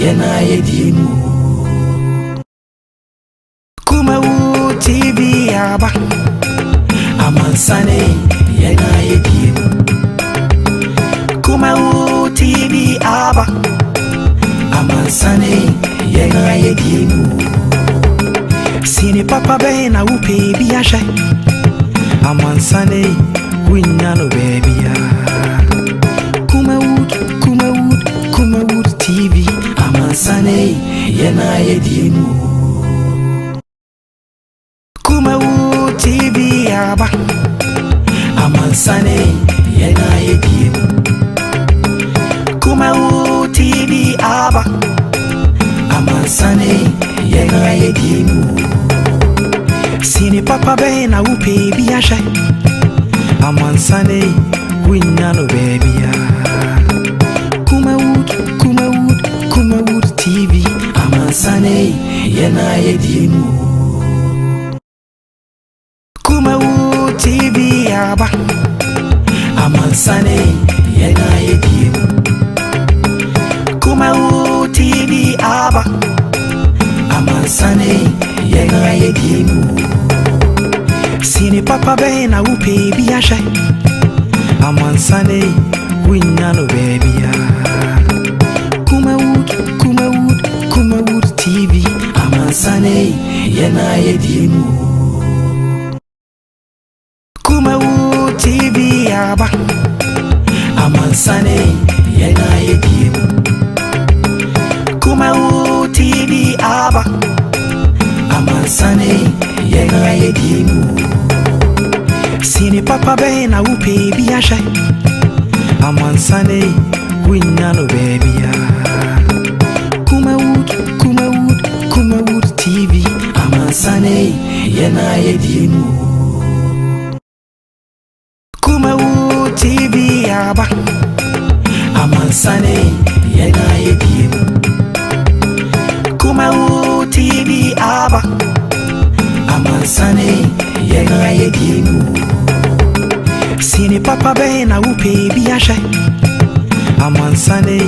yena yedimu. Kumawood TV aba amansane yena yedimu. Kumawood TV aba amansane yena yedimu. Sini papa bena upe biashe amansane winyano baby ya. Kumawood TV amansane yena yedimu. Kumawood TV aba amansane yena yedimu. Kumawood TV aba amansane yena yedimu. Sini papa bena upe biashe amansane winyano baby ya. Kumawood TV amansane yena yedimu. Kumawood TV aba amansane yena yedimu. Kumawood TV aba amansane yena yedimu. Sini papa bena upe biashe amansane winyano baby ya. Kumawood TV amansane yena yedimu. Kumawood TV aba amansane yena yedimu. Kumawood TV aba amansane yena yedimu. Sini papa bena upe biashe amansane winyano baby ya. Kumawood TV amansane yena yedimu. Kumawood TV aba amansane yena yedimu. Kumawood TV aba amansane yena yedimu. Sini papa bena upe biashe amansane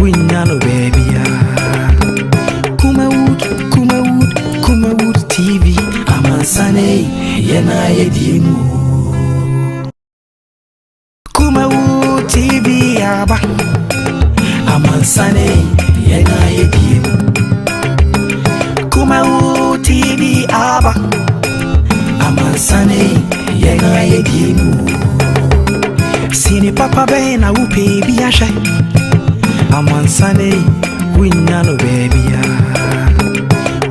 winyano baby ya. Kumawood TV amansane yena yedimu. Kumawood TV aba amansane yena yedimu. Kumawood TV aba amansane yena yedimu. Sini papa bena upe biashe amansane winyano baby ya.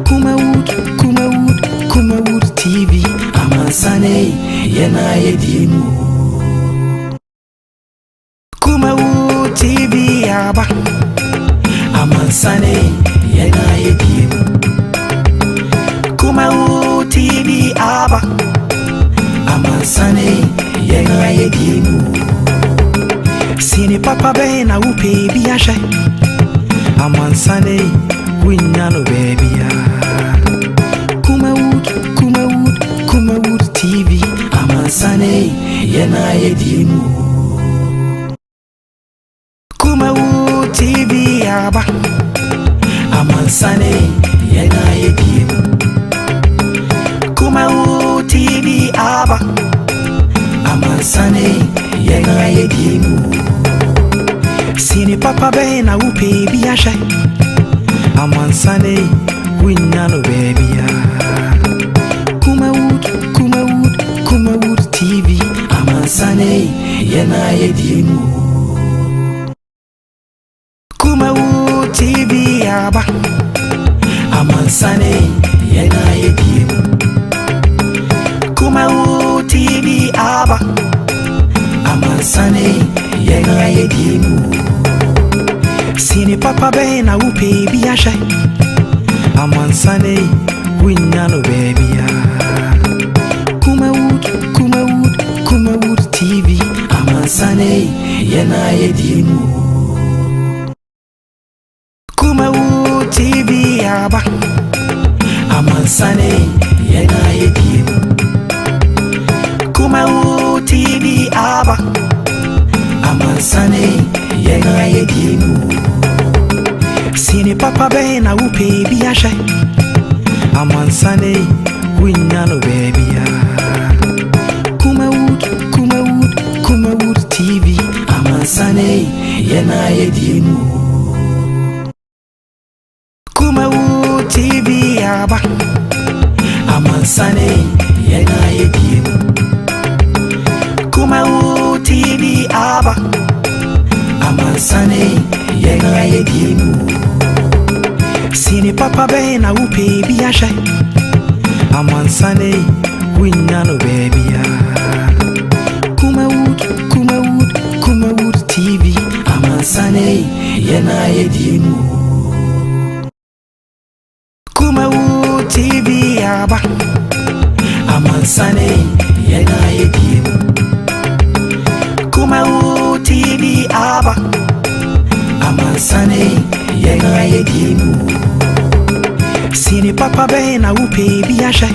Kumawood TV amansane yena yedimu. Kumawood TV aba amansane yena yedimu. Kumawood TV aba amansane yena yedimu. Sini papa bena upe biashe amansane winyano baby ya. Kumawood TV amansane yena yedimu. Kumawood TV aba amansane yena yedimu. Kumawood TV aba amansane yena yedimu. Sini papa bena upe biashe amansane winyano baby ya. Kumawood TV amansane yena yedimu. Kumawood TV aba amansane yena yedimu. Kumawood TV aba amansane yena yedimu. Sini papa bena upe biashe amansane winyano baby ya. Kumawood TV amansane yena yedimu. Kumawood TV aba amansane yena yedimu. Kumawood TV aba amansane yena yedimu. Sini papa be na upe bi ashe. Amansane winya no baby ya. Kumawood TV. Amansane yena yedimu. Kumawood TV aba. Amansane yena yedimu. Kumawood TV aba. Amansane yena yedimu. Sini papa be na upe bi ashe. Amansane winya no baby ya. Kumawood TV. Amansane yena yedimu. Kumawood TV aba. Amansane yena yedimu. Kumawood TV aba. Amansane yena yedimu. Sini papa be na upe bi ashe.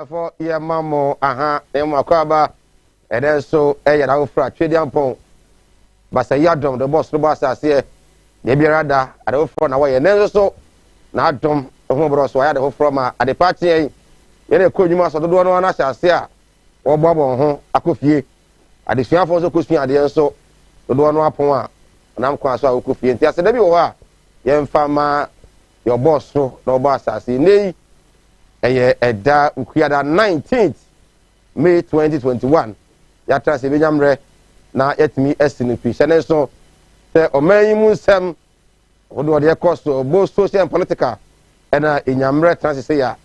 For your mammo, Makwaba, and then so a fra Tradian Pong. But a yardom, the boss, the boss, I say, maybe rather at the front away, and then so not Tom, the home bros, so I had a from at the party. Yet, could you must do one as I say, or Bob on home, a coffee. At the fian for the coffee at the end, so the one upon and I'm quite so coffee. And yes, the young farmer, your boss, so no boss, I see, nay. Eda ukuyada 19th May 2021 ya trase benyamre na yetimi esinipi chene so se omanyimu nsem odo de costo bo social and political na enyamre trase se ya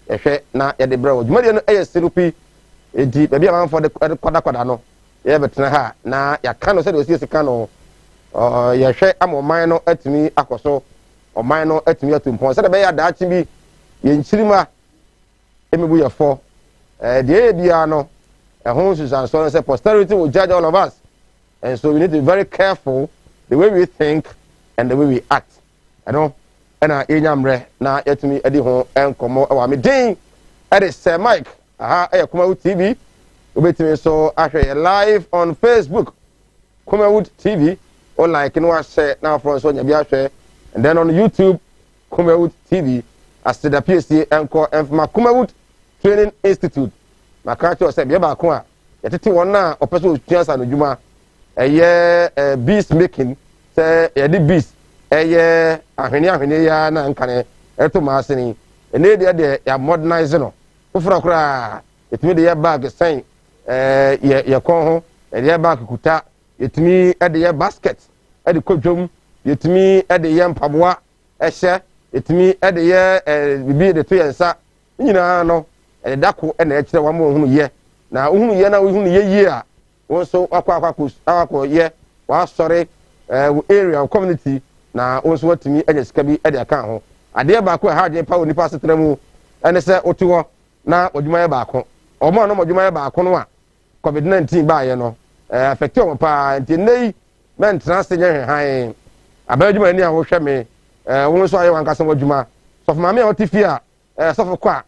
ehwe na ye de brewo dwumade no esinipi edi bia amanfo de kwada no ye betena ha na ya ka no se de osie sika no ye hwe amoman no atimi akoso oman no atimi atumpon se de be ya daachi bi ye nchirima Emibu ya for the idea no and so on say posterity will judge all of us, and so we need to be very careful the way we think and the way we act. I know and enyamre na yetumi edi ho enkomo e wa me din e de Sir Mike Kumawood TV obetimi so ahwe live on Facebook Kumawood TV or like no share now from so nya bi ahwe, and then on YouTube Kumawood TV as the PSC enko enfma Kumawood Training Institute. My culture said, "Yeba kwa, yatiti wana opeso uchiansa no juma. Eye beast making, say yedi beast. Eye ahwene ya na nkane eto masini. Ene de ya modernize no. Ufura kura, yetimi de ya bag sign. Ye kon ho, ye bag kuta. Yetimi de ya basket. De kodwom. Yetimi de ya mpaboa. Ehye. Yetimi de ya bibi de to yensa. Nyina no. Dako na ekire wa mo hunu ye na hunu ye na hunu ye yi a won so akwa ye wa sori area community na won so watimi anya sika bi e de aka ho ade ba ko ha je pa oni pa setra mu ene se otiwo na odwuma ye ba ko omo no odwuma ye ba ko no a covid-19 ba ye no affect o pa nti nei men trans nye han abadwuma ni a wo hwe me won so aye wan kasa odwuma so for mama otifi a so for kwa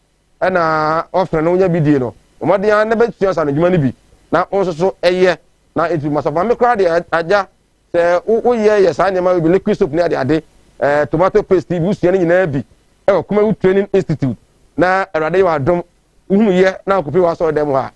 na ofre no nya bidie no omode an na betua sa no dwuma ni bi na onso so eye na etu masofa me kra de aja se wo ye sa nyama bi liquid soap ni ade tomato paste bi usua ni nyina bi Kumawood Training Institute na erade wa dom uhunu ye na kopi wa so dem ha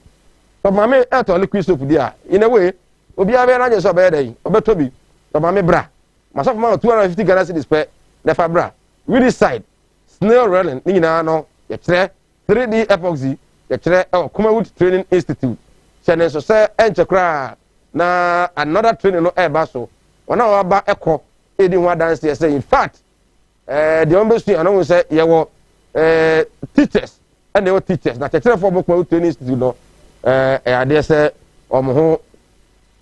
so mama eto liquid soap dia in a way obi aba na nyeso be dey obeto bi so mama bra masofa ma 250 Ghana cedis per nefa bra we side snail rolling ni nyina no ye kire 3D epoxy ye kire Kumawood Training Institute chene so say enchekra na another training no eba so ona wa ba ekọ edi ho dance say in fact the embassy anu say ye wo teachers and they were teachers na kire for Kumawood Training Institute no ade say omo ho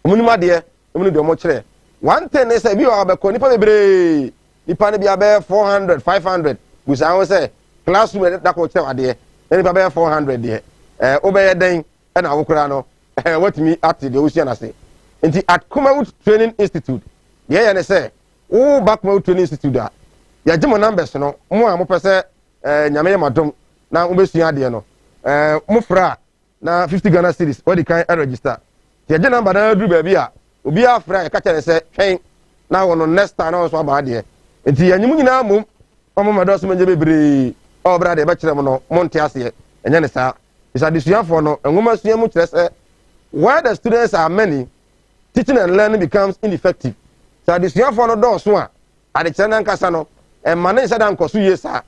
omunima de omunu de omo kire one thing is say bi wa ba ko nipa bebre nipa ne bia be 400 500 busa ho say classroom da ko kire ade nipa be 400 de obeye den na awokura no what me at the ocean ase nti at Kumawood Training Institute ye ne say wo back Kumawood Training Institute da ya gimo numbers no mo a mo pese nyame ye madom na wo besua ade no mo fra na 50 Ghana cedis what the kind register ya je number na du ba bi a obi afra e ka kere say twen na wono next time na so aba de enti yanyim nyina mom omo madoso menje bebre o bra de be kire mo no monte ase enye ne sa is adisuafo no enwoma sua mu kire se where the students are many teaching and learning becomes ineffective so adisuafo no do so a ade kire na nkasa no e ma ne sada nkoso yesa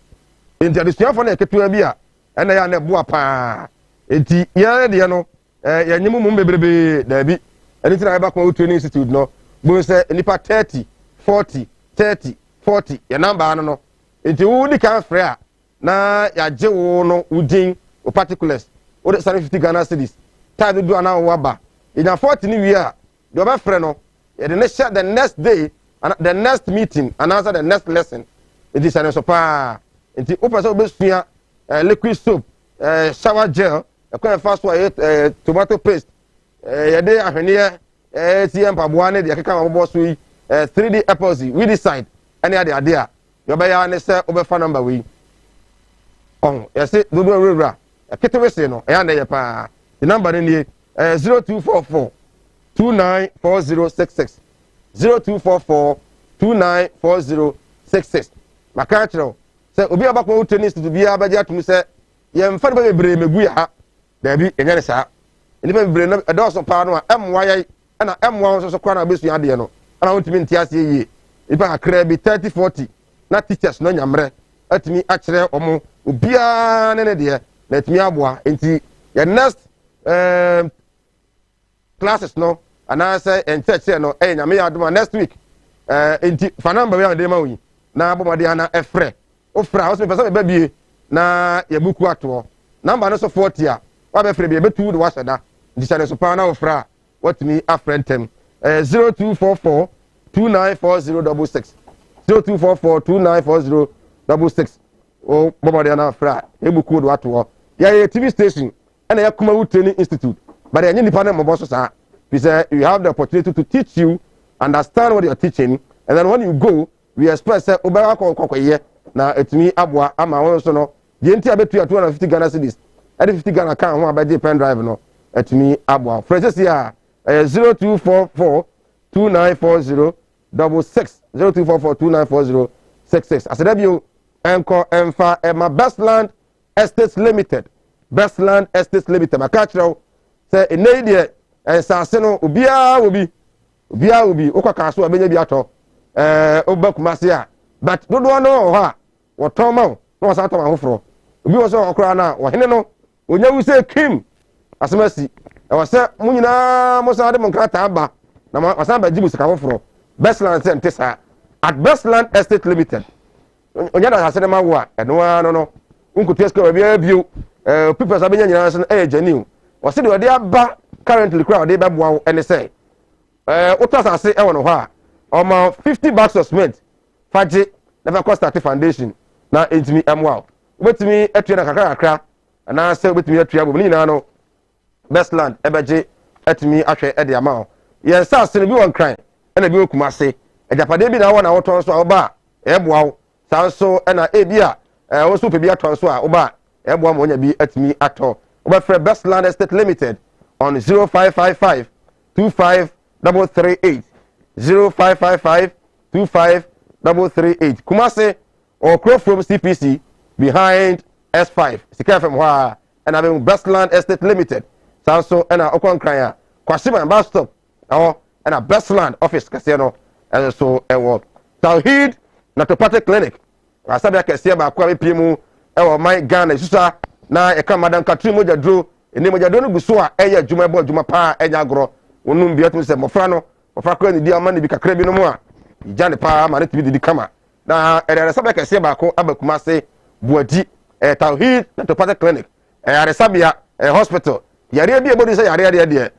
enti adisuafo na eketua bi a ena ya na boa pa enti ya de no yanyim mum bebrebe da bi eni tina ba ko training institute no bo se nipa 30 40 30 40 ya number no enti wo di kan frɛ a na ya je wo no udin o particulars o de 50 Ghana cedis time do ana wo aba ina 40 ni wi a de oba frɛ no ya de share the next day and the next meeting and answer the next lesson it is an so pa enti o person obesua liquid soap shower gel e fast one tomato paste ya de ahwene TM paboa ne de keka mabbo so yi 3D apples we decide any ade a yo be ya ne se obefa number we on ya se do rura ketewe se no ya na ye pa the number ni 0244 294066 0244 294066 maka kiro se obi abakwa tennis to bi abaje atum se ye mfa ne bebre megu ya da bi enye ne sa ni bebre no edoso pa no a emwa ye na emwa so kwa na besu ade no ana wontimi ntiase yie ipa akra bi 30 40 na teachers no nyamre atimi akire omo obia ne de na atimi aboa enti your next classes no ana say enteche no nyame ya adoma next week enti fa number we ade ma wi na abomade ana efre ofra wo se pesa be bie na ye buku ato number no so 40 a wa be frɛ bi betu de wasada ndi sane so pa na ofra watimi afrentem 0244 294066 0244 294066 o bomade na afra e buku de wato ya TV station and ya Kumawood Training Institute but any independent moboso sa we say you have the opportunity to teach you understand what you're teaching and then when you go we expect say oba kokoye na etimi aboa ama won so no de enti abetu ya 250 Ghana cedis e 50 Ghana kan ho abaje pen drive no etimi aboa fresh ya 0244 294066 0244 294066 asedabio enko emfa ema Bestland Estates Limited Bestland Estates Limited makachro say enede ensase no obia obi okwa so abenya bi ato obakumase a but dodo no ho a woton ma no wasa to ma hofro obi wo so okra na wo hene no onya wu say kim asemasi e wo say munyina mo sa de mo nkrata aba na wasa ba jibu sika hofro Bestland Center at Bestland Estate Limited onya da sase ma wo a eno no unkuteska obi bio people abenya nyina so janiu wo say de aba currently crowd dey beboa ene say utasase e wono ho a omo 50 bags of cement faje never cost at foundation na entimi emwa obetimi atue na kakra na say obetimi atue abo ni na no Bestland ebeje atimi ahwe e de ama ye sase ne bi won kran e na bi okumase ejapade bi na wona woton so oba eboa sanso e na ebia wo so pe bi aton so a oba eboa mo nya bi atimi ato obefre Bestland Estate Limited on 0555 25338 0555 25338 Kumase or crow from CPC behind S5 Sika FM wa and having Bestland Estate Limited sanso and okon kran kwashima bus stop and a Bestland office kaseno and so ewo Tawhid Naturopathic Clinic asabe akese ba kwa piemu ewo my Ghana susa na e ka madam katri moja dro ene moja do no guso a eya adwuma ebo adwuma pa enya agro wonum biatum se mofra no mofra kwa ni di ama ne bi kakra bi no mu a ijane pa ma ne tibi di kama na ere sabe akese ba ko abakumase buadi Tawhid Naturopathic Clinic ere sabia hospital yare bi ebodu se yare de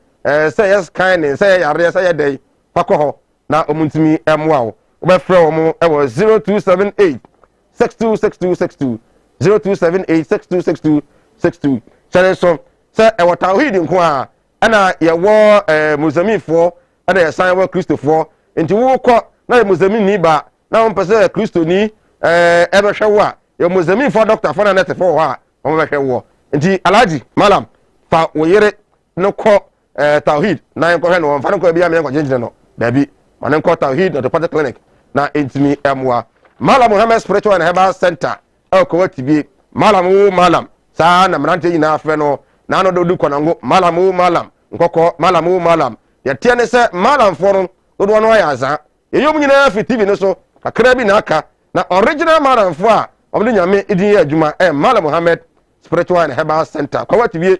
say yes kind say yare say dey pakoho na omuntimi emwa wo obefre wo mo e wo 0278 626262 0278626262 channel so say e wo Tawhid nko a ana ye wo Mozambique for ana ye san wo Christopher enti wo kɔ na ye Mozambique ni ba na wo pese Christo ni e be hwe wo a ye Mozambique for doctor for na net for wo a wo be hwe wo enti Alhaji Malam fa wo yere no kɔ Tawhid na en ko hwe no fa no ko bia me ko jinjine no dabi manen kota heed na to clinic na intimi emwa Malam Muhammad Spiritual and Herbal Center Kumawood TV malam sa na mrante nyina afre no na no do konango malam nkoko malam ya tie ne se malam fo no do no ya za ye yom nyina fi TV no so kakra bi na aka na original malam fo a omde nyame edin ya adwuma Malam Muhammad Spiritual and Herbal Center Kumawood TV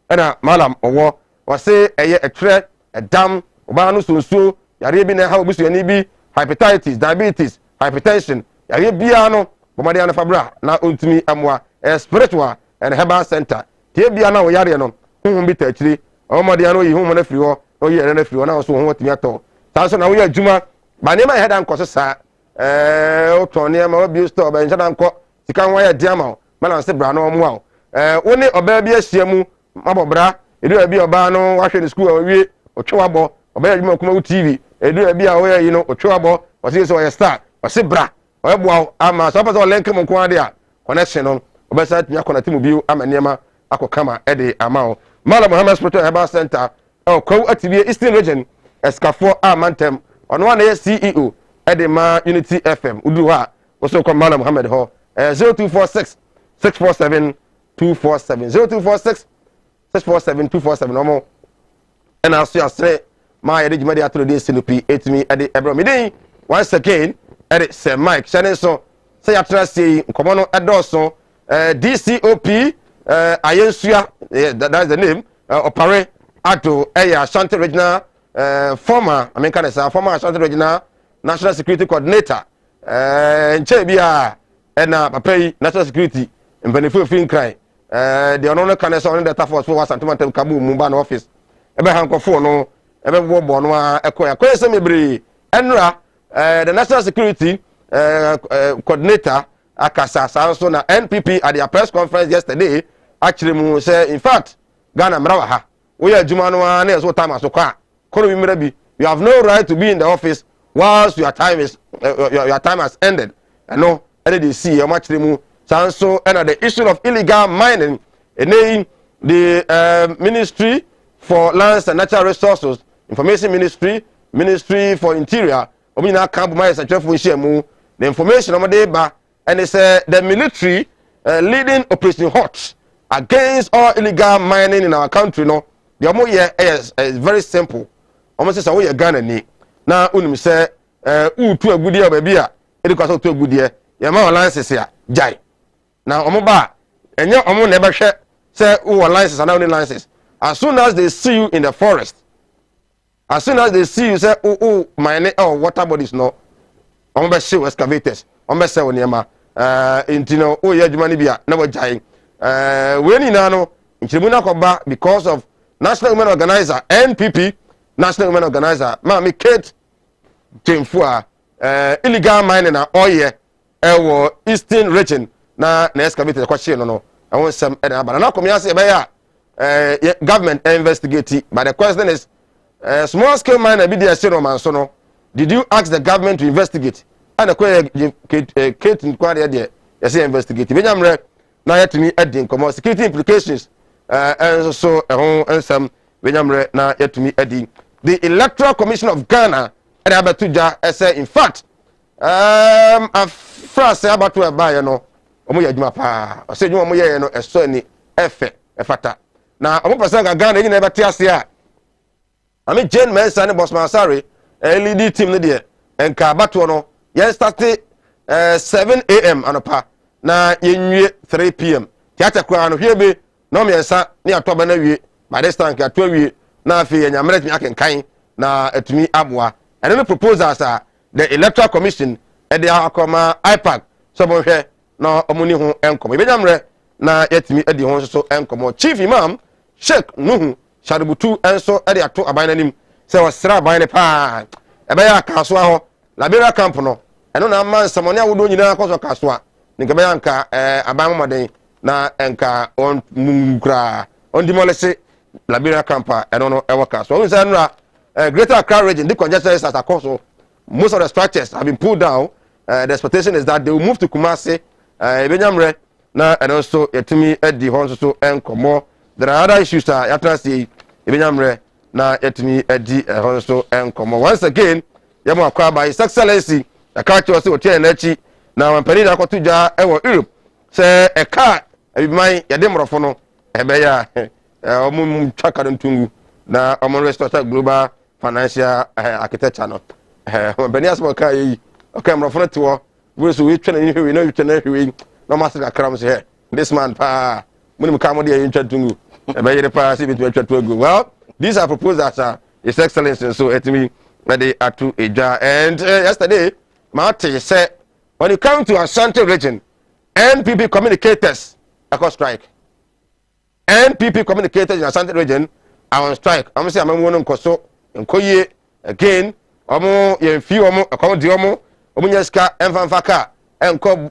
na malam owo wase eye etre edam oba no sonsuo yare bi na ha obusu ani bi hepatitis diabetes hypertension yare bia no bomade ana fabra na ontumi amwa Spiritual and Herbal Center tie bia na wo yare no honhom bi taachiri omade ana oyi honhom na firi ho oyi ere na firi ho na so honhom otumi ato sanso na wo ya adwuma ba ne ma hedan koso sa otone ma obi store ba ncha dan ko sika nwa ya diama ma se bra no mo a wo ne oba bi ahyiamu mabobra edu bi oba no wa hwe ni school awie otwewabo oba ya adwuma Kumawood TV edu bi a wo ya yi no otwewabo wase so ya star wase bra oyeboa ama so paso link mo ko ade a connection no obesa tumi akonati mu biu ama niema akokama ede ama Malam Muhammad Spiritual Herbal Center Kumawood TV Eastern Region Escafo Amantem ono na CEO ede ma Unity FM udu ha so ko Malam Muhammad ho 0246 647 247 0246 647 247 omo na aso asre ma yede jumadi atro de sinupi etimi ede ebro midin once again ede se Mike chane so se yatra sei nkomo no edoso DCOP ayensua that's the name opare ato Ashanti Regional former Ashanti Regional National Security Coordinator nche bia na papai national security mpanifo fin cry the ono kan so on the task force for Asante Kabu Mumba no office ebe hankofo no ebe bobo no ekoya kwese mebre enra the national security coordinator akasa sanso na NPP at their press conference yesterday actually mu say in fact Ghana mrawa ha we adwuma no na so time asokwa kono bi mrabi you have no right to be in the office whilst your time has ended no they see actually mu sanso and the issue of illegal mining in the Ministry for Lands and Natural Resources, Information Ministry for Interior, omina camp my secretary the information on the ba and it's the military leading Operation Hot against all illegal mining in our country. No, the omo here is very simple. Almost say we Ghana ni na unim say to a good year baby a e dey kwaso to a good year ya ma license ya jai na omo ba enye omo na ebe hwe say who license and only license as soon as they see you in the forest, as soon as they see you say mine water bodies no omo be show excavators omo be say woniema intino ye adwuma ni bia na wajai we ni na no nchirimu na koba because of National Women Organizer NPP National Women Organizer ma me Kate Temfua illegal mining na oye ewo Eastern Region na excavator kwachie no I want some but na come here say be government investigate but the question is small scale miner be there say no man so no did you ask the government to investigate and the Kate inquiry there you say investigate benyamre na yetimi edin come security implications and so and some benyamre na yetimi edin the Electoral Commission of Ghana and abatuja say in fact France about to buy no omo yadwuma pa say dwuma mo ye no eso ni efata na omo person ga Ghana yin na ebati ase a ami Jane Mensa ne Bosman Sare LED team ne de enka bato no yen start 7 am anopa na yenwie 3 pm tiata kwa no hwebe no miensa ne atoba na wie by this time ka to wie na afi yanyamret mi akenkan na atumi aboa and the proposals are the Electoral Commission and the akoma IPAC so bo hwe na omuni ho enkom ebenyamre na yetimi edi ho so enkom Chief Imam Sheikh Nuhu Shaributu enso edi ato aban nanim se wasra aban ne pa ebe ya kaso ho Liberia camp no eno na man samone awodo nyina koso kaso a nke be yanka aban moden na enka on mukra on demolish Liberia camp eno no ewo kaso on say nra Greater Accra region the congestion is at Akoso. Most of the structures have been pulled down. The expectation is that they will move to Kumasi, Benyamre, and also Yetumi Edi Honso and Komo. There are other issues that Yatrasi, Benyamre, na Yetumi Edi Honso and Komo. Once again, yɛmo akwa ba His Excellency aka cho se otie na chi na wampani da akoto dwa ewo Europe se eka abiman yɛde mrofo no ebeya omu twaka ntungu na omu restore global financial architecture no wampani asmo ka yi okay mrofo no tewo we so we twene hwe na we twene hwe no masaka kram se this man pa munim ka mo de yin twatungu ebeyere pa se bitu twatu well these are proposals His Excellency so etimi ready atu eja and yesterday Marty said when it comes to Ashanti region NPP communicators across strike NPP communicators in Ashanti region are on strike I'm say am wonu nkoso nkoye again omo ye fi omo akodi omo nyaska emfanfaka enko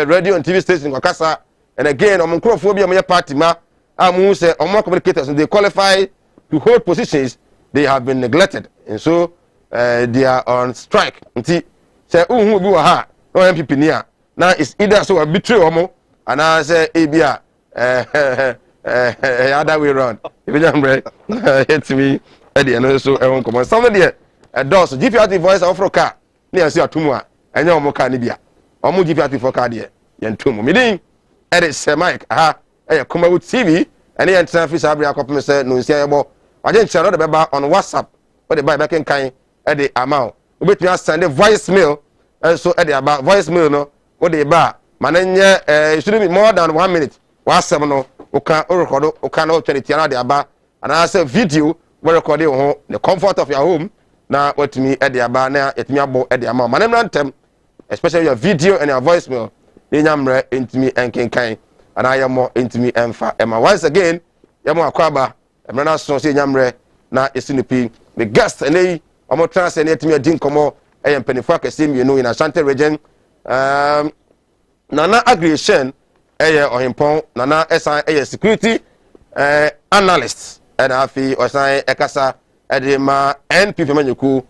radio and TV station kwakasa and again omo nkrofo bi omo party ma amu say omo communicators they qualify to hold positions they have been neglected and so they are on strike nti say uhu bi wa ha no MPP ni a na is either so betray omo and I say ebia other way around if you remember hit me at the end so e won come somebody there does give you the voice of Africa na say atumu a enya omo ka ni bia omo give you for card there yentumu midin edit say Mike Kumawood TV and yen tran fi sabri akopem say no nsia yebo waje nchero de beba on WhatsApp o de buy back in kan edit amount obetumi send voicemail so edit about voicemail no o de ba mananye it should be more than 1 minute WhatsApp no o kan o record o kan o tell tiana de aba and I say video we record ho the comfort of your home na watumi edit aba na yetumi abo edit amount manem rantem especially your video and your voicemail ni nyamre intimi enkenkan and I am more intimi emfa ema once again yamo akwaba emra so se nyamre na esinipi the guest ene omo transfer na yetimi adin komo empenifo akese mienu in Ashanti region nana aggregation ohimpon nana esan security analyst and afi osan ekasa edema NPP manyeku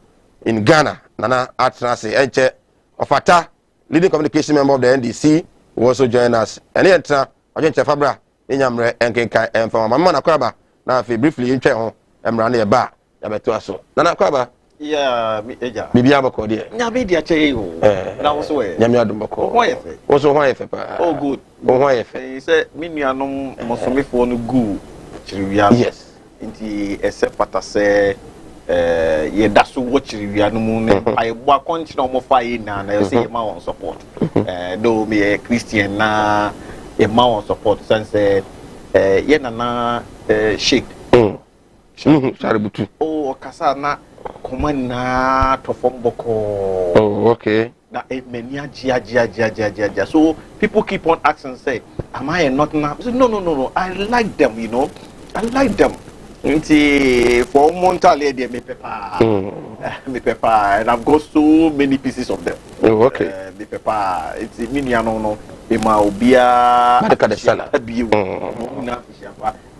in Ghana nana atrase enche ofata leading communication member of the NDC who also join us and enter ojenche fabra enyamre enkenkan emfa mama na kwaba na afi briefly ntwe ho emra na ye ba ya beto aso nana kwaba yeah eja bibia bako de nyame dia che yo na wo so we nyame adum bako ho yefe wo so ho yefe pa oh good ho yefe say minuanom mosomefo no gu chiriwia yes nti ese pata se ye daso wo chiriwia no mu ne ai bo akonchi na omo fa yi na na say ma won support do me Christian na e ma won support sense ye na shake Shaributu. Oh, kasa na komana to form boko. Oh, okay. Na many jia. So people keep on asking, say, am I not now? So, no. I like them, you know. I like them. For Montale, they me pepper, and I've got so many pieces of them. Oh, okay. Me pepper. It's no. Ema obia. Madaka de sala.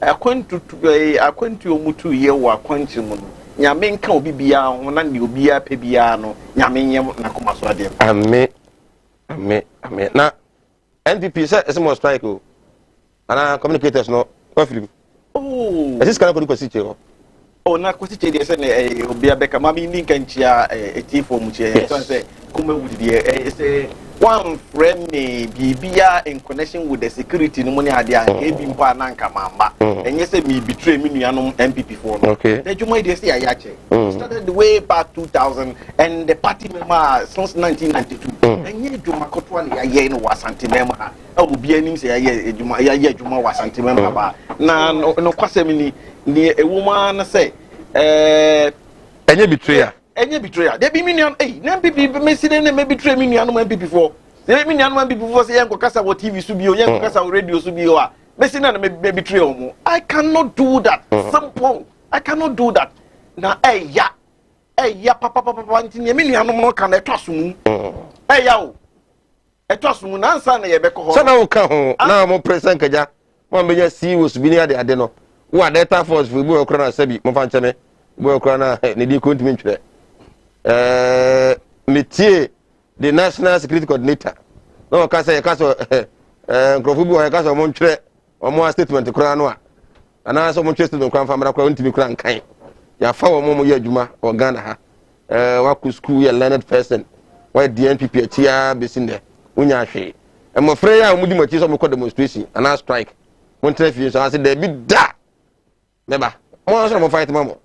Akwantu omutu ye wa akwantu mu nyame nka obi bia ho na ne obi a pe bia no nyame nyem na koma so ade amen na NPP say esmo strike o ana communicators no confirm esis kana ko kwasi che o na kwasi che de se ne obi abeka mami ni nkanchia etifo mu che so say Kumawood de say one friend me bibia in connection with the security no money ade an ebi mpa na nka mamba enye say me betray me nuanom MPP for no okay the juma dey say ayache started the way back 2000 and the party member since 1992 enye juma kotwa ne yaye no wasante member ha obi anim say yaye juma wasante member ba na no kwasem ni ewuma na say enye betrayer enye betrayer dey be minion na MPP me see na me betray me nuanom MPP for say me nuanom MPP for say yenko kasa wo TV su bio yenko kasa wo radio su bio a me see na me betray omo I cannot do that simple I cannot do that na ya papa ntini me nuanom no kan etwaso mu ya o etwaso mu na ansa na ye be ko ho sana wo ka ho na mo president kaja mo be ya CEO su bi ni ade no wo data force fu bu okra na sabi mo fa ncheme bu okra na ne di kontimi ntwere métier the national security coordinator no ka say ka so nkrofo bi o ka so mo ntwere o mo statement kura no a ana so mo ntwere statement kura famara kura ntimi kura nkan ya fa wo mo ye adwuma o Ghana ha waku school ya learned person why DNPP atia besin there unya hwe e mo frɛ ya omudi machi so mo demonstration and a strike mo traffic so I say there be da neba mo so mo fight mamo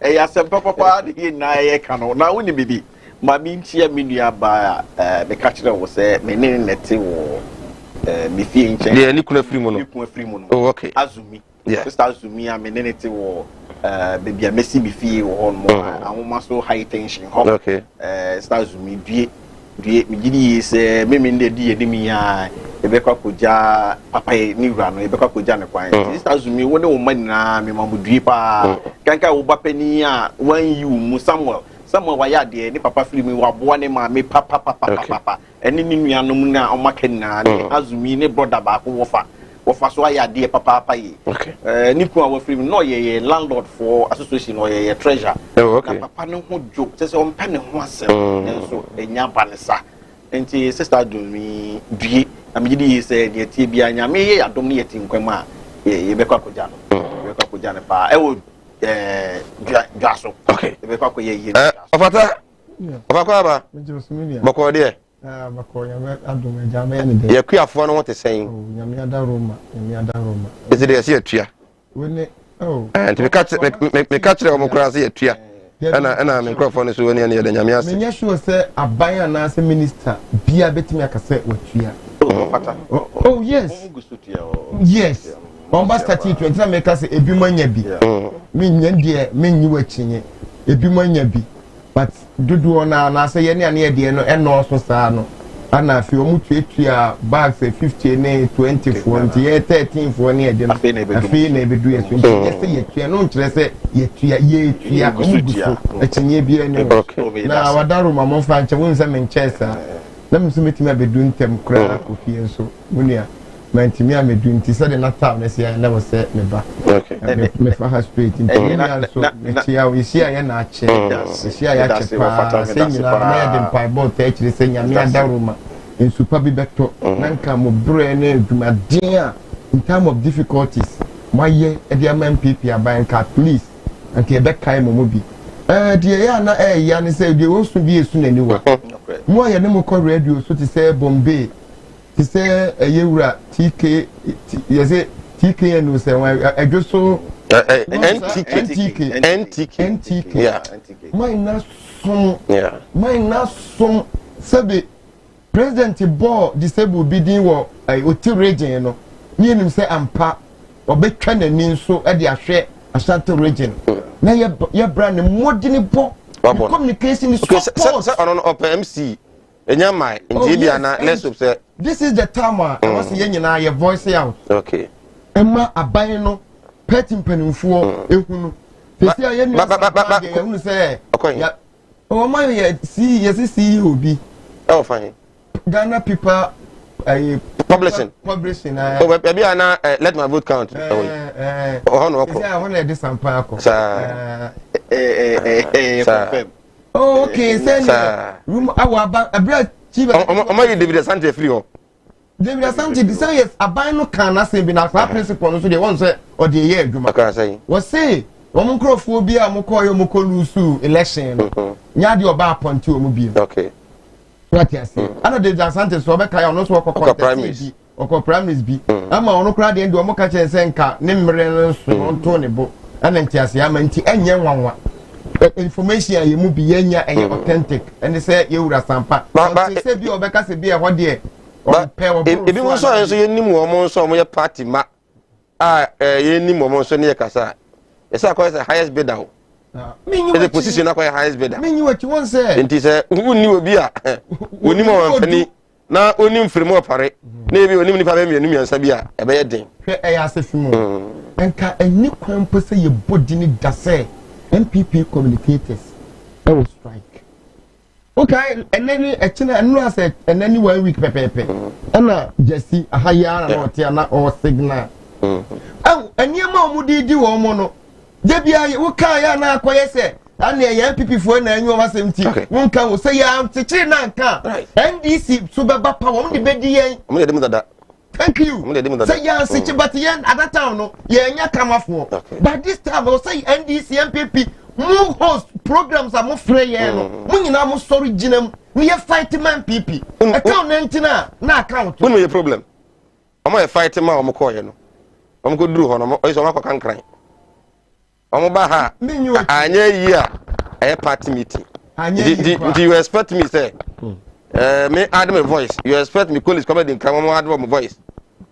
ya sem papa de na ye kanu na woni bibi ma mi ntia mi nua ba me ka kire wo se me ne nete wo me fie nche yeah ni kuna free mo no oh okay Azumi yeah sister Azumi a me ne nete wo baby a mesi me fie wo mo ahoma so high tension ho okay sister Azumi due me gidi se me nde di edimi ya ebekwa koja papa ni wura no ebekwa koja ne kwan sister Azumi wo ne wo manina me mamudue pa kanka wo bapani a wan you mu Samuel wa ya de ni papa fili mi wa boa ne ma me papa eni ni nuanom na o maka na Azumi ne brother ba ko wofa so ya de papa yi ni ku a wo fili no ye landlord for association or ye treasure na papa ne ho jo se o mpa ne ho asem so enya ba ne sa enti sister Azumi due na me gidi se de tie bia nya me ye adom ne ye tinkwam a ye bekwa koja no bekwa koja ne pa e wo Jaso. Okay. Ofata. Ofakwa ba. Bako de. Bako ya adum eja me ne de. Ye kuafo no what saying. Nyame ada Roma. Is it dey atua? Wene and me catch o kura se atua. Ana me microphone no so woni ne de nyame ase. Me nya sure say aban na se minister bia betimi akase watua. Ofata. Oh yes. Yes. Bomba stati 20 na make say ebi manya bi. Me nya de me nyi wachinye. Ebi manya bi. But dudu na say ye ne ane de no eno so saa no. Ana afi omu tuatua bags 50 ne 24 nti ye 13 for ne de no. Afi na ebedu ye so nti ye say ye tua no nkire say ye tua omu achinye bi ene. Na wadaro mama fa nche won say me nchesa. Na me so metimi abedu ntem kura ofie nso. Munia Mantimi amedu nti se de na town na sia na wo se me ba me fa ha straight nti na so me tia we sia ya na ache sia ya che pa se nyina na ya de mpai bo ta chire se nyame adaroma nsu pa bi beto na nka mo bre na adwumaden a in time of difficulties maye e de am MPP aban ka please anke e be kai mo bi de ya na ya ne se de wo su bi esu na ni wa mo ya ne mo ko radio so ti se Bombay ti say yewura TK yese TK no say adwoso NTK yeah mine na som sabe president board disabled bidding wo oti region no ni enim say ampa obetwa nani nso e de ahwe Ashanti region na ye brand modern bo communication is support so on MC enya mai ndibia na let's hope say this is the time I was nyina your voice out okay emma aban no petim panimfo ehunu pesi aye ni ehunu say ya o ma ye see obi oh fine Ghana people publishing oh be na let my vote count oh no okay I want to this sampa ko confirm oh okay send room awa abra chief o you David Asante free o David Asante say yes aban no kan na say bi na fa principle no so dey won say o dey ye adwuma aka say we say omo nkrofo bi a mo ko lose election nya de oba appoint o mo bi okay what you say ana David Asante so be kai ono so ko contest bi primaries bi ama ono kra de ndi omo ka che say nka ne mmere no so onto ne bo ana ntiase ama nti enye nwanwa information you mu bi yenya enye authentic and say you wura sampa say bi obeka say bi e ho de ebi mo so yenim wo mo so mo ye party ma yenim wo mo so ne kasa yesa ko say highest bidder is the position na ko highest bidder me what you want say enti say wonni obi a onim o mfani na onim fremo pare na ebi onim nipa be mienu miansa bi a e be ye den hwe e ya se fimu enka eni kwan po say ye body ni da say MPP communicators that will strike. Okay, and then I said, and then 1 week pepe. And Jesse, a higher or Tiana or signal. Oh, and your mom would do one mono. Debia, Ukaya, na Quayese, and the MPP for an annual assembly. One can say, I'm teaching Nanka. NDC, Subaba, only bed. Thank you. Say yes, but at that time, no, yeah, come off more. But this time, I'll say NDC MPP, more host programs are more free no mun nyina mo story ginam we fight man pp account 19 na account when your problem omo e fight man omo call ye no omo go duru ho no omo so makọ kankran omo ba ha anya yi a party meeting do you expect me say me add my voice you expect me call is come in come add my voice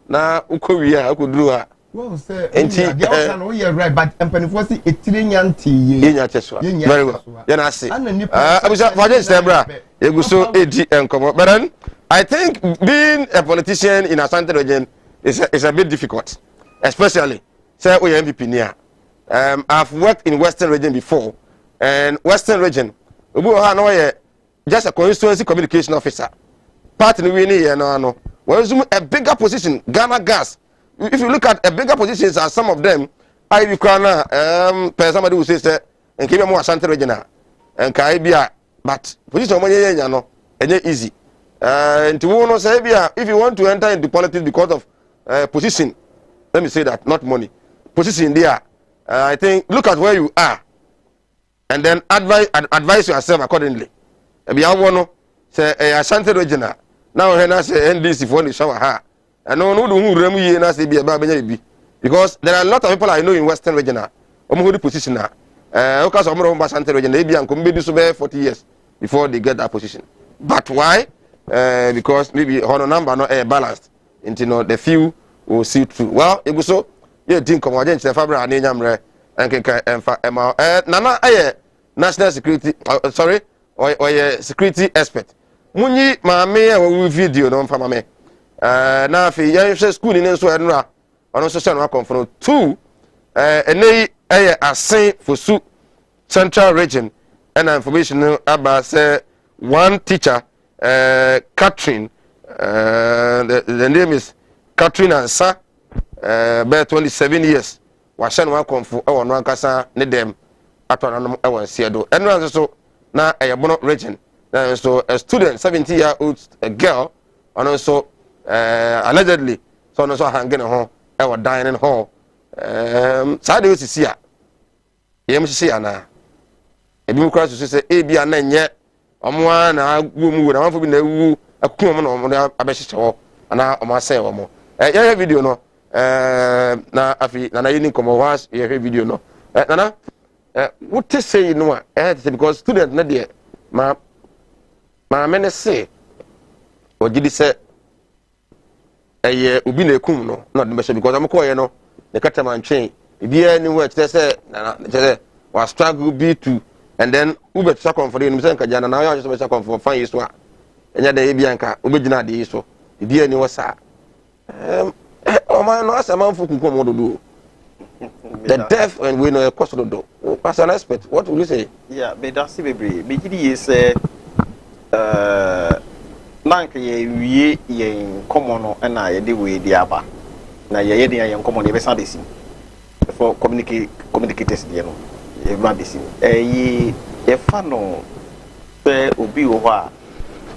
na uko wi a uko duru ha well say they all can hear right but empanifo say etire nyanti ye nya cheso very well you na say abusa for just bra eguso edi enkomo but then I think being a politician in Asante region is a bit difficult, especially say we MVP near. I've worked in Western region before, and Western region, just a constituency communication officer. Part in the no. Well, a bigger position, Ghana Gas. If you look at a bigger positions, as some of them, I be somebody who says that and keep more Asante region and Caribbean, but position money no, and easy. And to say if you want to enter into politics because of position, let me say that, not money, position there. I think look at where you are, and then advise yourself accordingly. If you want to say Asante regional, now when I say NDC for the shower ha, and no who remu na say be about because there are a lot of people I know in Western regional. Who position now? Because of Asante regional, they be and come be so 40 years before they get that position. But why? Because maybe honor number not balanced into the few will see through. Well, it was so you think come against the Fabra and Yamre and Nana national security sorry or security expert. Muni mame video no fama me. Na fi yan school in so enra on social work confront two ene asen for su central region and information about say one teacher Catherine, the name is Catherine Ansa, about 27 years. Washan one come for our one casa, need them at one hour Seado. And also now a mono region. So a student, 70-year-old girl, and also allegedly, so also hanging home, our dining hall. Side is here. YMC Anna. A blue cross to say, A.B. and yet. Omwa na gumu na wanfo bi na wu akuma no mo na abehyeche ho ana o ma say wo mo ye video no na afi na yini komo was ye video no nana what to say no because student na de ma me say o gidi say obi na ekum no na de behye because am ko ye no the kataman train bia ni wo say na say was struggle be to and then ube second for the nka jana na ya just second for fan yeso a enya da bia nka obegina de yeso bia ni wasa o man no asama mfu kunko mododo the death and we know cost do as an expert what will you say yeah be that see bebre be gidi is nanka ye wie ye komo no na ye de we di aba na ye de ye komo ne be san desi for communicators de no everybody ye fa no pe obi wo ha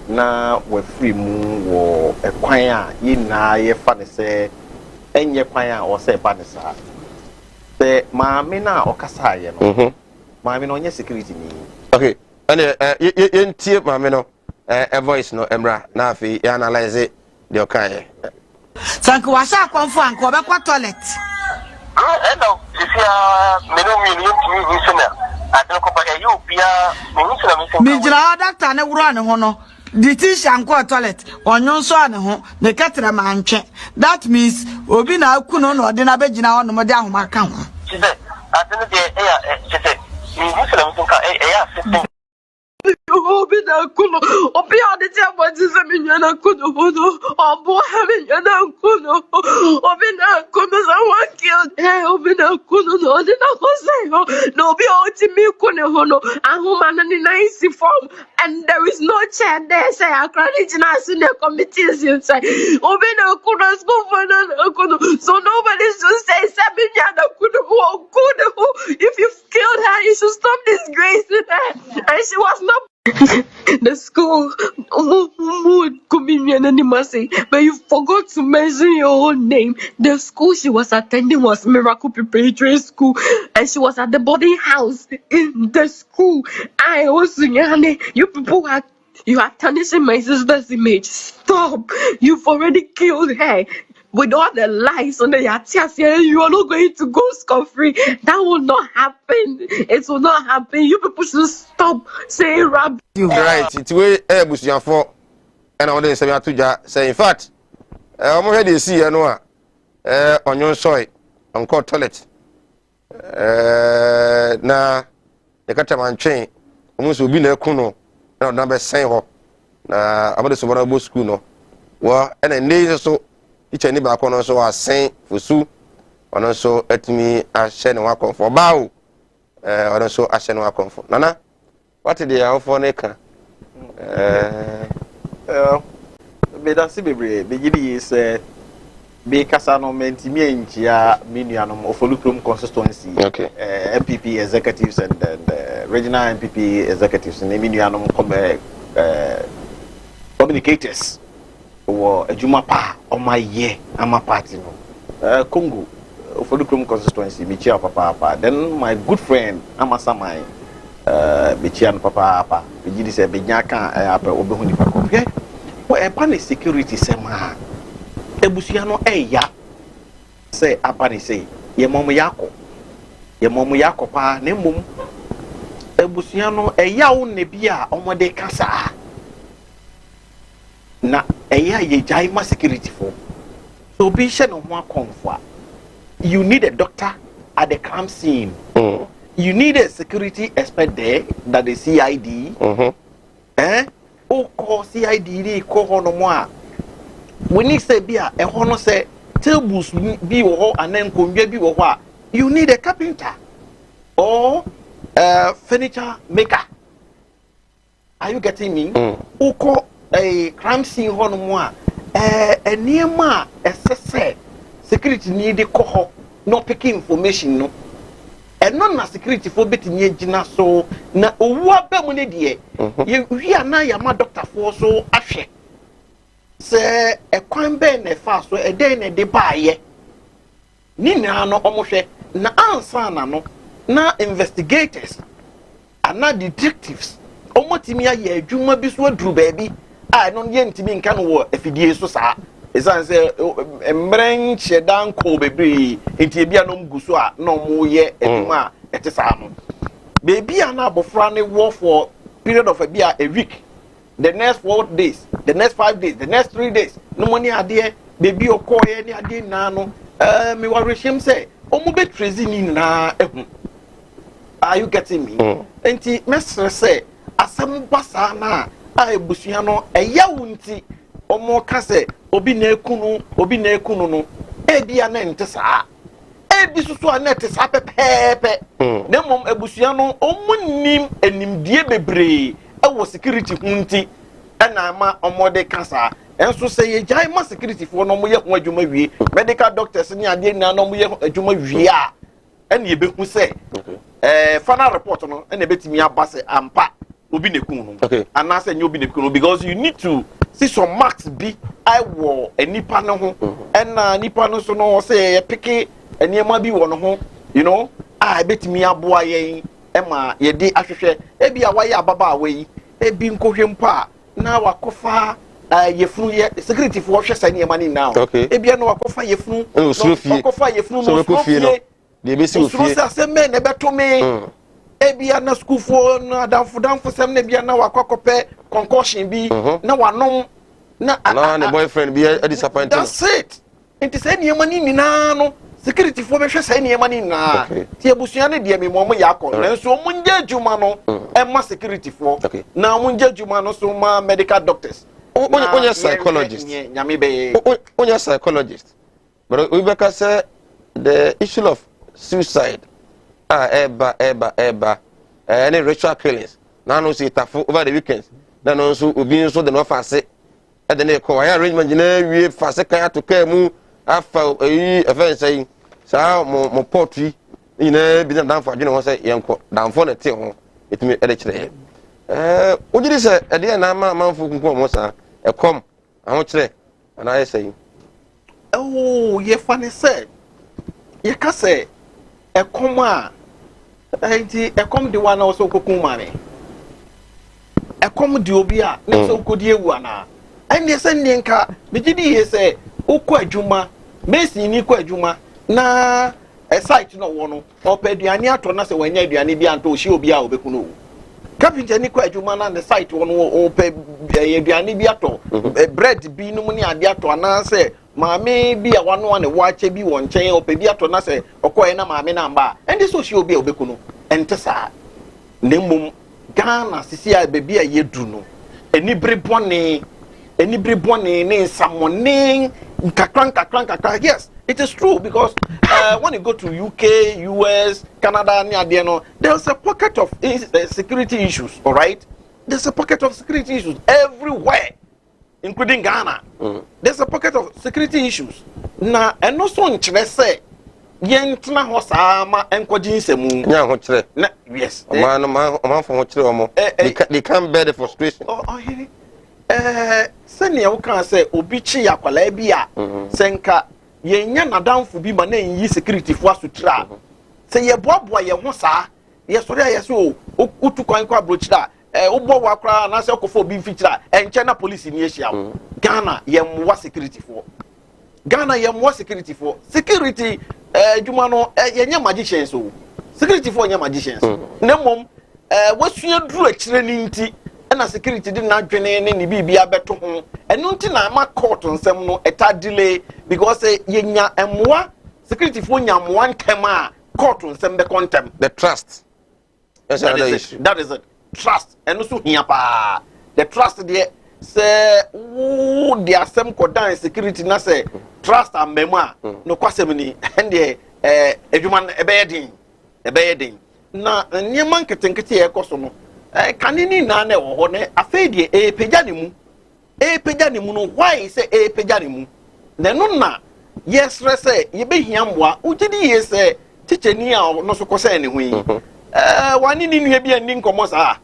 na we free mu wo ekwan a ye na ye fa ne se enye kwan a o se ba ne sa pe maame na okasa ye no maame no onye security ni okay and ye ntie maame no a voice no emra na afi ya analyze the okay sanku wasa konfo anko be kwa toilet no if you me no me you listen I don't go by you pia me jira doctor na wuro ne ho no the teacher anko toilet onyo nso ane ho ne ketere mantwe that means obi na akuno no de na begina ho no mo de ahoma ka ho she said I think she said me listen system Obi na kuno, obi ade ti abodi se mi nyana kuno hono, obo ha mi nyana kuno, obi na kuno someone killed, obi na kuno no, ode na kose ho, no obi oti mi kuno hono, ahuma na ni nice form, and there is no chair there, say akrani jina senior committees inside, obi na kuno school for na kuno, so nobody should say se mi nyana kuno, oh kuno, if you've killed her, you should stop disgracing her, and she was not The school would come in anonymity, but you forgot to mention your own name. The school she was attending was Miracle Preparatory School, and she was at the boarding house in the school. I also, you people are. You are tarnishing my sister's image. Stop! You've already killed her. With all the lies on the Yatias, you are not going to go scot-free. That will not happen. It will not happen. You people should stop saying rap. Right, it's way busian for and on the same atuja say in fact I'm already see you know on your soil on court toilet na the kataman chain almost will be na kuno na number sign ho na amade so bona school no wa and then so each any back on so was saying for su on so etimi a share no akon for bawo on so a share no akon for nana what did you have for neka be that see be is be kasa no mentimi enchia minuanom ofolukrom consistency okay MPP executives and regional MPP executives and minuanom communicators or ejuma pa on my year ama party no Congo ofolukrom consistency me chia papa then my good friend Amasamai Bichian papa Bijidi say Binyaka apa obehuni pa ko e pan security sema ebusia no ya say apani say ye mom yako pa na mum ebusia no ya wo ne bia omode kasa na ya ye jai ma security for so bi she no ho akonfo you need a doctor at the crime scene. You need a security expert there that the CID. Oh, call CID, call Honomoa. We need to be a honor say tables be or and then come be or what. You need a carpenter or furniture maker. Are you getting me? Oh, call a crime scene Honomoa. A near ma, a security need a coho, no picking information, no. And non security for betting jina so na owa be mo ne de ye wi ana ya ma doctor for so ahwe se e kwan be na fa so e den na de baaye ni na no omohwe na ansa na no na investigators ana detectives omotimi aye adwuma bi so aduru baabi a no ye ntimi nka no wo afidie so saa esan se embren chedan ko bebre enti bia no mguso a no mo ye eduma ete saa no baby ana abofra ne war for period of a week, the next 4 days, the next 5 days, the next 3 days no money ade baby okoye ni ade na no me wa rehim say omo be trezi ni na ehu. Are you getting me? Enti mesre say asem basa na a ebusua no eya wunti omo ka say obi na ekunu no ebia na ente saa ebi susu a na ente saa pepepe na mom ebusua no omunim enimdie bebre ewo security hunti na ma omode kasa enso say ye jai ma security fo no mo ye ho adwuma wie medical doctors ni ade na no mo ye adwuma wie a ene ye behu say final report no ene betimi abase ampa obi na ekunu no anase nyo obi na ekunu because you need to see some marks be I war a nipa no ho and nipa no so no say picky eniema bi wo no ho you know I betimi aboa yen ema ye de ahwehwe e bia waye ababa awe ebi nkohwe mpa na wakofa yefunu ye security for hwe sane ema ni now e bia no wakofa yefunu wakofa yefunu no sofie no de be si ofie so say me na beto me e bia na school for na danfo sem na bia na wakokope concussion bi na wanom na ne boyfriend bi a disappointed. That's it. Enti say niema ni nyina no security for be hwe say niema ni na ti abusua ne de me mo yakọ na so mo nje adwuma no e ma security for na mo nje adwuma no so ma medical doctors onya psychologist nyame be onya psychologist but we better say the issue of suicide eba any ritual killings na no see tafo over the weekends na no so obi so the no fase e de ne ko ya arrangement na wie fase kan to ka mu afa efe say sa mo potri ina bi na danfo adwene ho say yenko danfo na te ho etimi e de kire Ujiri say e dey na manfo kunko mo sa e kom ahụ kire ana ye say oh ye funny say ye ka say e kom a enti e kom de wana so kokun ma me e kom de obi a na so kodi ewu ana ende say nka me gidi ye say ukọ adwuma mesi ni kọ adwuma na a site no wono opeduane ato na se wanya aduane bi anto hie obi a obekuno carpenter ni kọ adwuma na the site wono ope aduane bi ato bread bi no mu ni ade ato na se maame bi a wano ne wache bi won chen ope bi ato na se okoye na maame na mba ende so hie obi a obekuno ente sa nemmom Ghana sisi a bebi a yedu no enibere bone ne nsamone kakran. Yes, it is true because when you go to UK, US, Canada, there's a pocket of security issues, all right? There's a pocket of security issues everywhere, including Ghana. There's a pocket of security issues. Na and also in Chile say, yentna hosama enkoji nsemu. Nya ho kire. Yes. Man for ho kire omo. They can't bear the frustration. Senior can say obichi yakwala bi a senka yenya nadamfo bi ma na yi security fo asutra se ye boaboa ye ho saa ye sori ye so utu kwan kwa brochira ubo wakra na se okofo bi mfichira enche na police ni ehia Ghana ye mwa security fo security djuma no yenya magicians so security fo yenya magicians nemom wasua duru akire ni nti na security did not join any bibia beto ho eno nti na ma court nsem no eta delay because yenya emwa security fo nya mwa ntem a court nsem be contem the trust that's another issue. That is it, trust eno so hia pa the trust there say wo the asem kodan security na say trust amema no kwasem ni ende edwuma ebeyedin na nyema nketenkete ekoso no kanini na na wo ho ne afedie pagya ne mu no why say pagya ne mu na no na yes say ye behia mboa ugidi ye say ticheni a no so kosa ne hu yi wani ni nua bi ani nkomo saa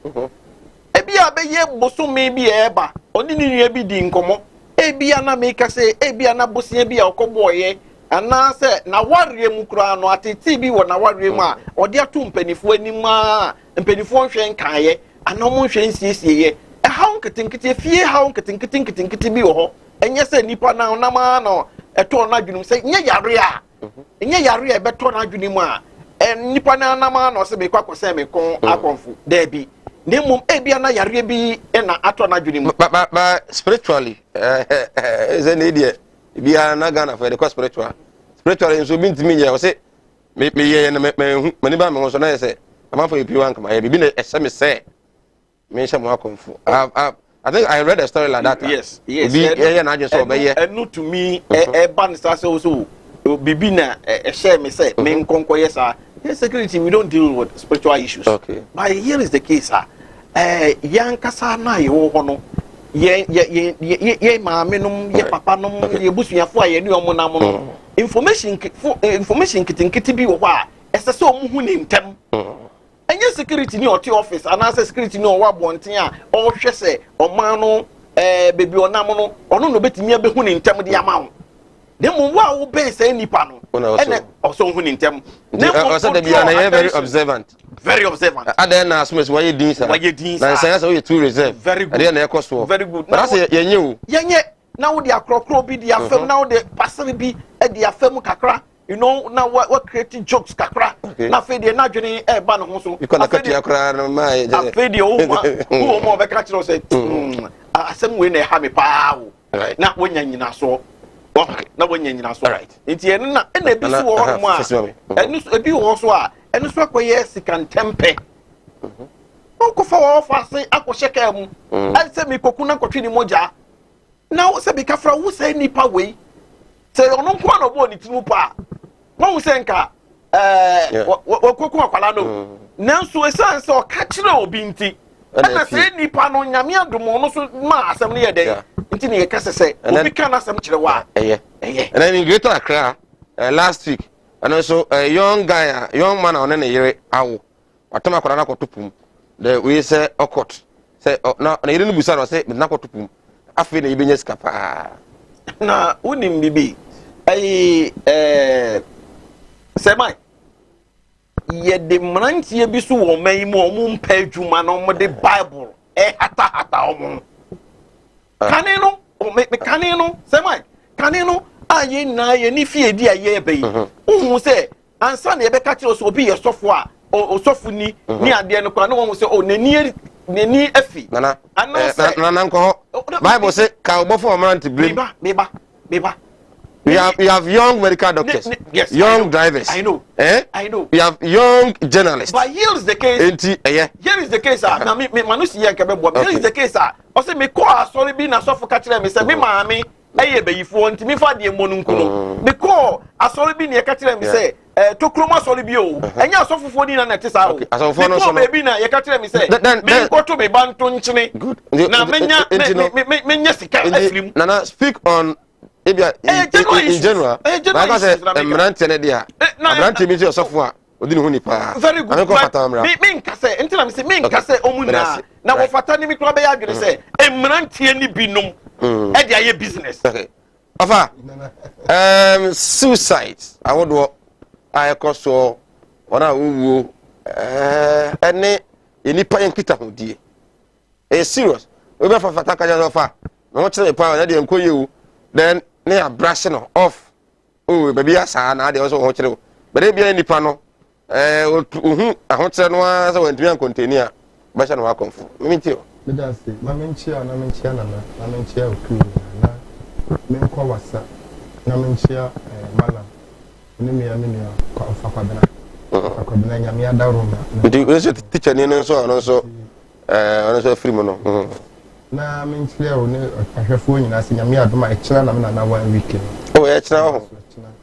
ebia be ye bosome bi eba oni ni nua bi di nkomo ebia na make say ebia na bosia bi a okoboye ana say na warre mu kura no ateti bi wo na warre mu a ode ato mpanifo anima mpanifo nhwe nkaye ana mo nhwe nsiesie hawo nketenkete fie hawo nketenkete bi wo ho enye say nipa na na ma no eto na adwunum say nye yare a beto na adwunum a nipa na na ma no se be kwakose me kon akonfo da bi nemum ebia na yare bi na ato na adwunum but spiritually is an idiot bia na Ghana for the spiritually so bintimi ye o say me ye na me ni ba me so na ye say am for you piwan kama ye bi na me say me sha mo akonfo I think I read a story like that. Yes. Yeah, na just so be ye enu to me ban sa so bibi na share me say me nkonko yes security we don't deal with spiritual issues. Okay. But here is the case yan kasa na ye wo no ye maame nom ye papa nom ye busuafo a ye ne omo na mo no information kitinkiti bi wo a ese se omu hu ne ntem enye security ni oti office ana security ni owa bonten a o hwe se oman no bebi onam no ono no betimi abehu ne ntem de amawo nemu wa wo ben se nipa no ene oso hu ne ntem nemu so de bia na ye very observant ada na asmes why din sa na say say we too reserve very good ade na ekoso very good but say yenye o yenye na wo de akrokro bi de afem na wo de passer bi de afem kakra you know now what creating jokes kakra na fe de na dwene ba no ho so because na kakra na mai fe de o mo be ka kire o say asem we na ha me pa o na wonya nyina so na wonya nyina so right enti en na e bi so wo mo a enu ebi wo so a enu so akoye sikan tempe ko fa wo fa se akohye mu an se mi koku na kotwe ni moja na wo se bi kafra wo se nipa we se ono nko na obo ni tinu pa mo se nka koku akwala no nanso esan se o ka kire obi nti na se nipa no nyame adomo no so ma asem ne yeden nti ne yeka se obi ka na asem kire wa and then in Greater Accra last week and also a young man on a yere awo watama kwala na kotupum the we say okot say na yiri no busa no say na kotopum afi na yibenya sika pa na unim bibi ai say mai ye de mrantie bi so wo man mu o mu mpa adwuma no mo de bible hata o kane no me kane no say mai kane no aye na ye ni fie di aye be yi hu say ansa na ye be ka kire so obi ye sofo a o sofo ni ade no kwa no wo say o nani afi nana nko bible say ka obofo omrant blame beba we have young medical doctors, yes, young drivers. I know. I know. We have young journalists. But here is the case. Here is the case. Now, me manusi here here is the case. I say me call sorry be na so for catch them. Me say me mami eye be you for nti me fa de monunkuno. Me call sorry be na catch them. Me say to kroma sorry be o. Enya so fufu ni na net sa o. Me call baby na ye catch them. Me say me go to me bantu nchine. Good. Na me nya sika aflim. Nana speak on in general, like I said, I'm ranting a dear. I'm ranting me to software. Very good. Me say, until I'm saying, me say, Omuna. Now, what Fatani me club I say, I'm ranting any binum. Edia business. Okay. Afa. Suicide. I would walk. I also ona who any paying Peter who dear. A serious. We for Fataka Janofa. No much the power that you you. Then they are brushing off. Oh, baby, I saw now they also watch it. But they be any panel. I want to know so when you continue. But I welcome. Me too. Me just say, Mamenchia, Mamenchia, cool. Menko wasa. Mamenchia, Malam. Nimia, Fakabana. Fakabana, Yamia Daruma. You should teach an also free mono. Na menchia o ne ahwefo nyina se nyame adoma ekira na me na 1 week. Oh, ekira ho.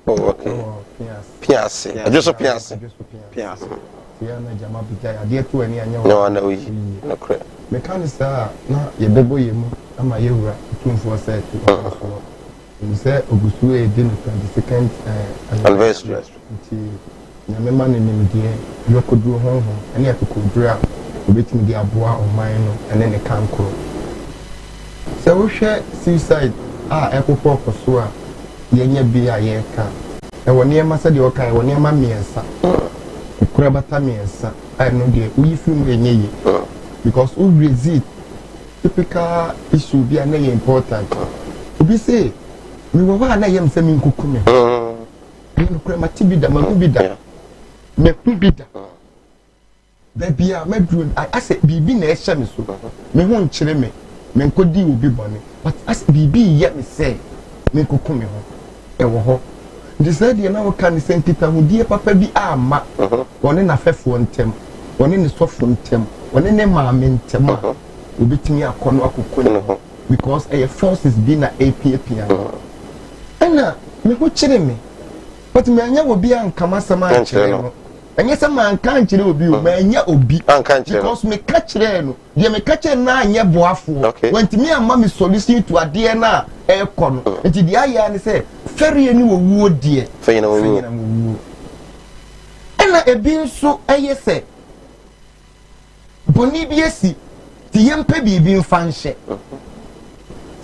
Oh, okay. Piase. Ajoso piase. Ya na jama bija ya de to ani anya ho. No, na wi. Na kre. Me kan sa na ye bebo ye mu ama ye wura tumfo set. We say ogusu e din 22nd anniversary. Nyame ma ne nimdie yokoduro ho ani akokodura obetimi di aboa oman no ene ne kankro. So we share suicide ekopọ koso a yenya bi a yeka e woni e masa de okan woni e ma miensa ekura bata miensa no de we film yenye yi because we resist typical issue bi na important obi say we wo wa na yem se mi nkukume no kura mati bi da magu bi da me ku bi da baby a medru I say bibi na e hye me so me ho nkyere me menkodi obi bone but as bibi ye me say menkokome ho e wo ho de say de na wo kan sentita ho die papa bi ama woni na fefo ntem woni ne sofo ntem woni ne maame ntem obetimi akono akokoni ho because forces be na APA ana me ho kyere me but me anya obi ankama sama kyere no enye se man kan kire obi o ma anya obi because me ka kire no de me ka kire na anya boafo wantimi amma me solution to ade na e kono enti de aya ne se fere ni wo wuo de fere na wo wuo ena ebi nso eye se boni bi esi ti yempe bibi mfanhye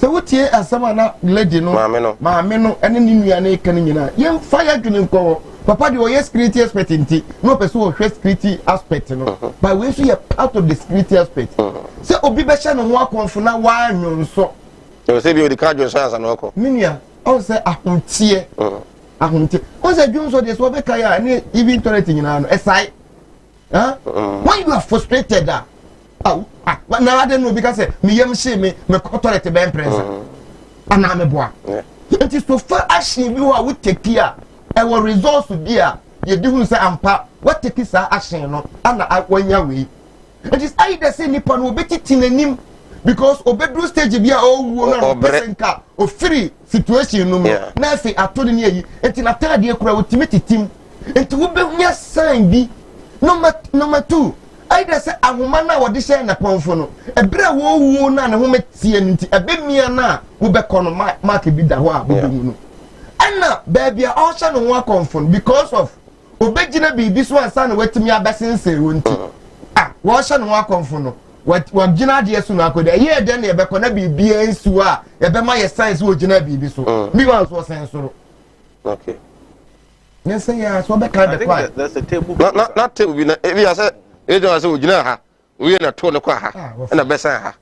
se wotie asama na lady no maame no ene ni nua na eka ni nyina yem fire dwene nko papa de oye security aspect nti no person o hwe security aspect no by we so ye part of the security aspect se obi be hye no ho akonfo na wa anwonso o se bi o di ka dwonso asa na oko minia o se ahontie o se dwonso de so be ka ya ni even toilet nyina no esai when you are frustrated na ade no bi ka se me yem hye me toilet be impress ana me boa nti so far action bi wa we take here our results be a ye di hu say ampa what take is action no ana wanya we it is either say nipa no obetiti nanim because obedru stage bi a owuo na person ka o free situation no na afi atodi ne yi enti na tade ekura otimi titim enti wo behunya sign bi number 2 either say ahoma na wo de share na ponfo no ebere wo owuo na ne ho metie nti ebemia na wo be kono mark bi da ho a bo no ana baby a osha no wa confirm because of obegina bibi so ansa na watimi abesense wonti wo osha no wa confirm no what Gina dear soon I could hear then you be na be and sua you be my science wo Gina be so me was sense so okay yes yeah so be kind of there's a table not table be na if you say e don say wo Gina ha we na to ne kwa ha na be san ha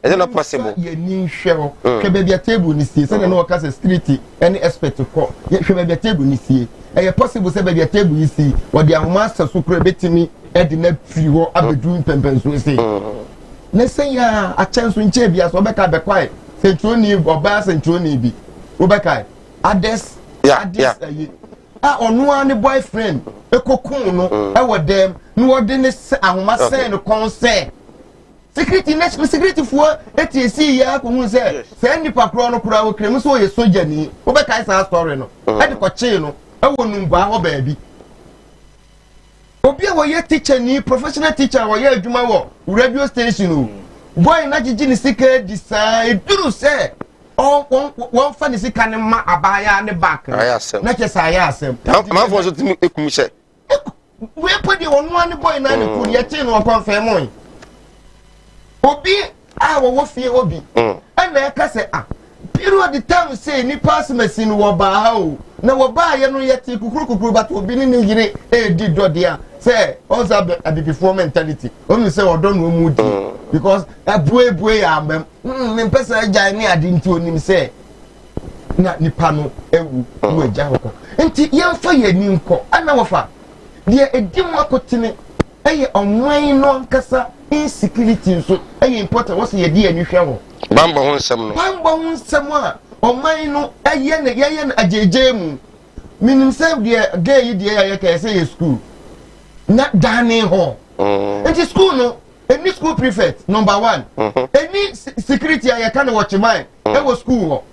is not possible ye ni hwe ke be bia table ni sie say na no ka say street any expert ko ye hwe be bia table ni sie e possible say be bia table ni sie wo dia master so kro betimi e di na free ho abedu pempen so say na say ya a chance nche bia so be ka be kwai sentroni oba sentroni bi wo be kai ades onu ani boyfriend ekokun no e wo dem no wo de ne ahoma sen no concern security national security for ATC ya ko hu say say nipa kro no kura wo krem so ye soja ni wo be kai sa story no e de ko che no e wo numba ho ba bi obi a wo ye teacher ni professional teacher wo ye adwuma wo radio station o boy na gigi ni sika design duru say one fan is can ma abaya ne back na che sa ya asem ma fo so timi ekum she we put the one boy na ne ku ye che no confirm on obi a wo fie obi na ka say period the time say ni pass machine wo ba ha o na wo ba ye no ye ti kukuru but obi ni yire di dodia say also a before mentality only say o don no mu di because abue am me pesa ja ni adi nti onim say na nipa no ewu wo eja hoko nti ye fa ye ni nko ana wo fa de edim akotene eye onwan no nkasa insecurity so eye important wo say ye di anhwe ho bamba ho nsem a oman no eye na ajeje mu minim say de gay de ye ka say school na dane ho enti school no any school prefect number 1 any security ya can watch mine e was school ho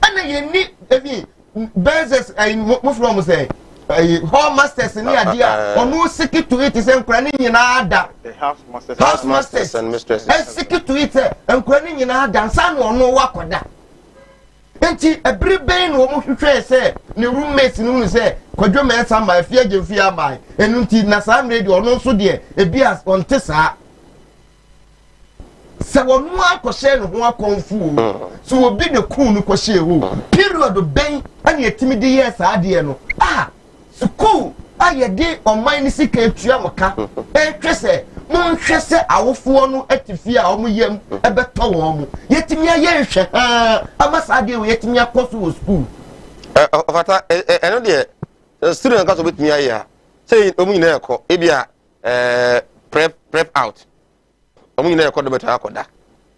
ana ye ni ebi bezes I mo from say hall masters ni adia onu seek to it say nkra ni nyina ada house masters and mistresses seek to it nkra ni nyina ada nsa no onu wakoda enti every ben wo mo hwehwe say ne roommates no say kwadwo me sa ma afia gemfi abai enu nti na sa radio onu so de ebi as on tesa se wonu akose no ho akonfu so obi de kun no kose ho period ben ani etimi de yes ade no school ayede online ni sika etua moka twese mon hwese awofo no atifi a omo yam ebeto won mo yetimi aye hwe amasa ade we yetimi akoso school ofata eno de student ka so betimi aye say omo nyina ekọ ebia prep out omo nyina ekọ do beta akoda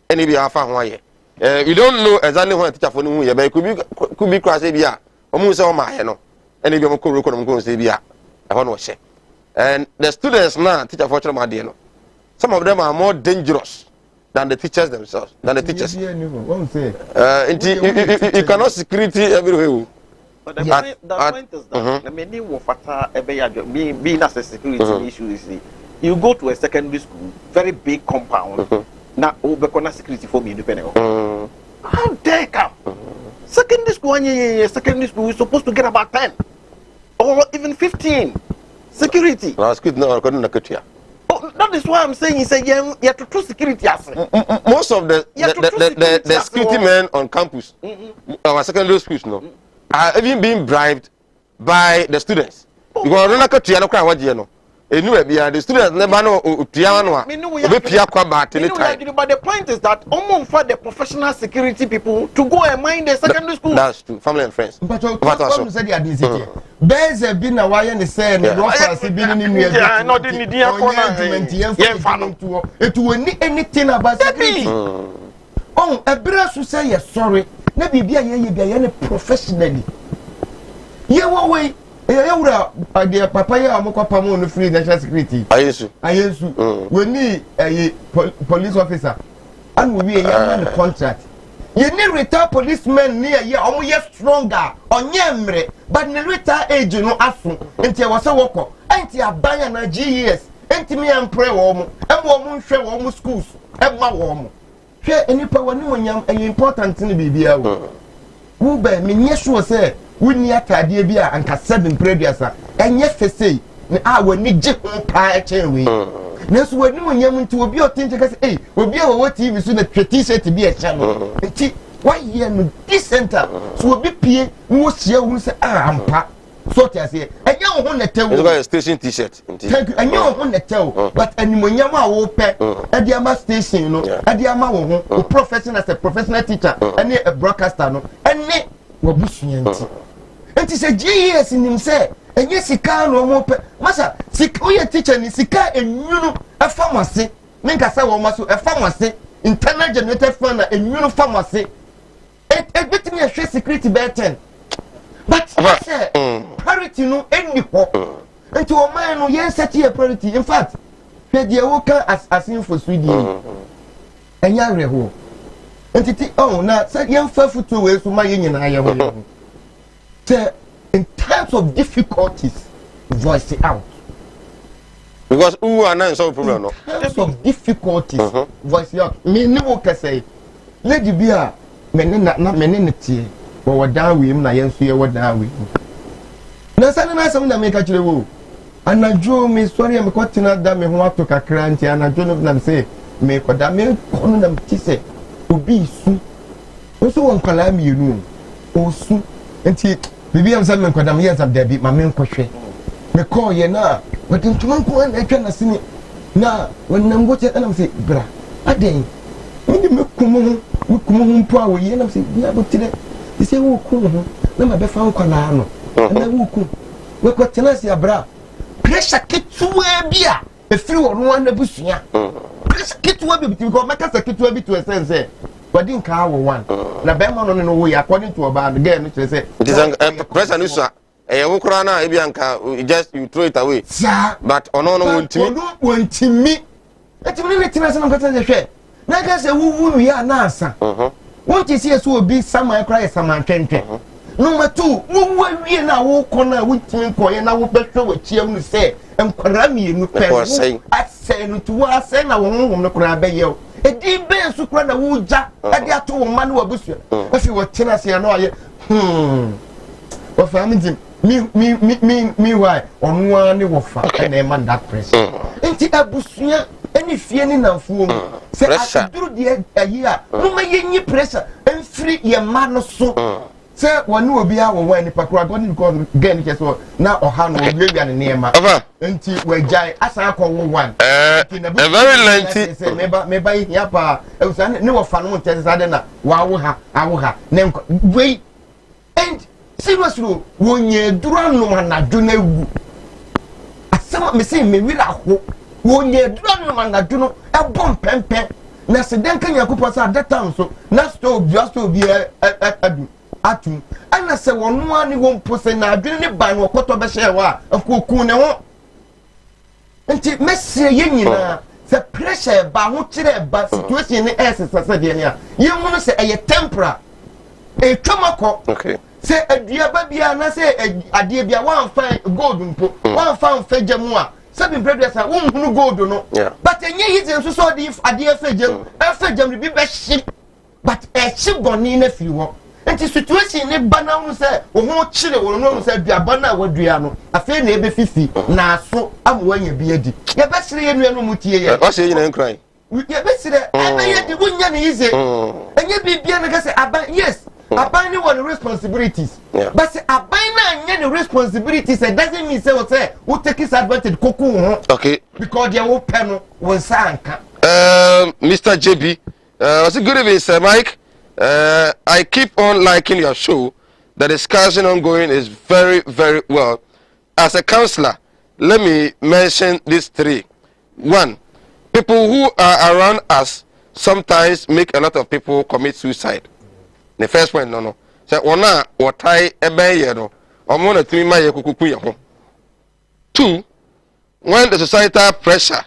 eni bia afa ho aye we don't know exactly when teacher for no hu ye be could be class ebia omo se o ma aye no eni bia mo ko record mo ko se bia e ho no hye and the students now teacher for chama de no some of them are more dangerous than the teachers themselves than the teachers you cannot security everywhere. But the point is that many wafata being as a security issue is you go to a secondary school, very big compound. Now, overcome security for me independent. How dare come? Secondary school is supposed to get about 10 or even 15 security. That is why I'm saying you have to trust security. Most of the security men on campus, our secondary schools, are even being bribed by the students. Because we're not going to the students never know but the point is that almost for the professional security people to go and mind the secondary school. That's true, family and friends. But what said the adisitia there's been a why and say the rockers been in here not in the it will need anything about security. Oh, a brass who say yes sorry maybe be a professionally yeah what way dear papa ya amoko pamo no free national security ayesu we need a police officer and we be a contract you need retired policemen near here omo yes stronger onyemre but the retired age no aso enti we say woko enti abanya na GES enti me am pray wo mo nhwe wo mo schools ema wo mo hwe enipa woni monyam important ni bibia wo wo ba me nyesho say wuni atade bi a anka 7 previous a enye fesei a wani je ho pa echewe Nesu we no nyam nti obi otinje ka say eh obi a wo TV so na t-shirt bi e cha no. Nti why here no this center so obi pie wo hia hu say ampa. So to say enya ho na tew. It's got a station t-shirt. Thank you. Enya ho na tew but animonyam a wo pe e dey ama station no e dey ama wo ho o professional as a professional teacher and a broadcaster no ene wo busua nti. Nti say GS nim say enye sika no mo pe masa sika oye teacher ni sika enwunu afamase menka say wo maso afamase internal generated fund na enwunu famase e betimi a hwe security beten but say priority no eni ho nti o man no yen set your priority in fact hwe de wo kan asin for Sweden enya reho nti ti na say yen fa futu we so ma yen nyina ye ho say in times of difficulties, voice it out. Because who are not solve problem, no? In times of difficulties, voice it out. Me no can say, lady be a menenity, but what down with him, I am here, what down with him. Now, something that make a chill. And I drew me sorry, I'm cutting out that me want to cranty, and I don't know say, make what that mean, on them, say, to be soon. Also, one calam you know, oh, soon, and bibi am sam nkodam yes am there bi ma me nkɔhwɛ me call ye na but ntuma ko na atwa na sini na wonam go che anam se bra aden ndi me kumu mpo a wo ye nam se bia botire se se wo kumu ho na ma be fa nkɔla no na wo kumu we ko tena se abra pressure ketuwa bia e firi wo no na busua pressure ketuwa bi because make sa ketuwa bi to sense wadi nka wo one na be ma no wo ya according to oba girl no say it is pressure no so wo kura na e bia nka just you throw it away but ono no wontimi etimi ne tina se no kata je hwe na ka se wu ya na asa wonti se so obi saman kra ya saman twentwe number 2 wo wie na wo ko na wontimi ko ye na wo behwe wo chia mu se enkwara mienu pe asɛ no to asɛ na wo honhom no kra be ye edi ben su kra na wuja edi ato wo ma no wabusua afi wo tena se na aye wo family me why onwa ne wo fa na e man that pressure enti abusua eni fie ni namfuo mu se aduru de ayi a no ma yenyi pressure enfiri ye ma no so se woni obi a wo wani pakura god because again ke so na oha no obi bia ne nema enti wajai asa akọ wo one a very lengthy se meba ya pa eusa ne wo fa no ntese sade na wa wo ha ne wei and seriously wonye dura no manadu na wu asama me se me wira ho wonye dura no manadu no e bom pempe na se den kan yakopo sa that time so na stove just to be adu atum ana se wonu ani won pose na adwene ne ban wo koto be hye wa akoku ne ho nti mesie ye nyina se pressure ba ho kire ba situation ne sese de ne a ye hunu se eye tempera e twamako okay se adua ba bia na se ade bia wan fa gold mpo wan fa mfagyamu a se bi brother won hunu gold no but enye yize so so de ade afagyamu bi be hye but e hye boni na firi wo enti situation ne bana hu se wo ho kire wo no hu se duaba na wadua no afi na ebe fifi na so amwanya bi adi ye be sire ye nuanu mutie ye o se yina nkran ye be sire aba ye di wonya ne yize enye bibia na ka se aba yes aba ni one responsibilities but aba na anya the responsibilities it doesn't mean say we take advantage koku ho okay because they will pen won sanka Mr. JB what's good evening sir Mike. I keep on liking your show. The discussion ongoing is very, very well. As a counselor, let me mention these 3. 1, people who are around us sometimes make a lot of people commit suicide. The first one, no. So, ona watai ebe yero. Omona three ye kukuku yako. 2, when the societal pressure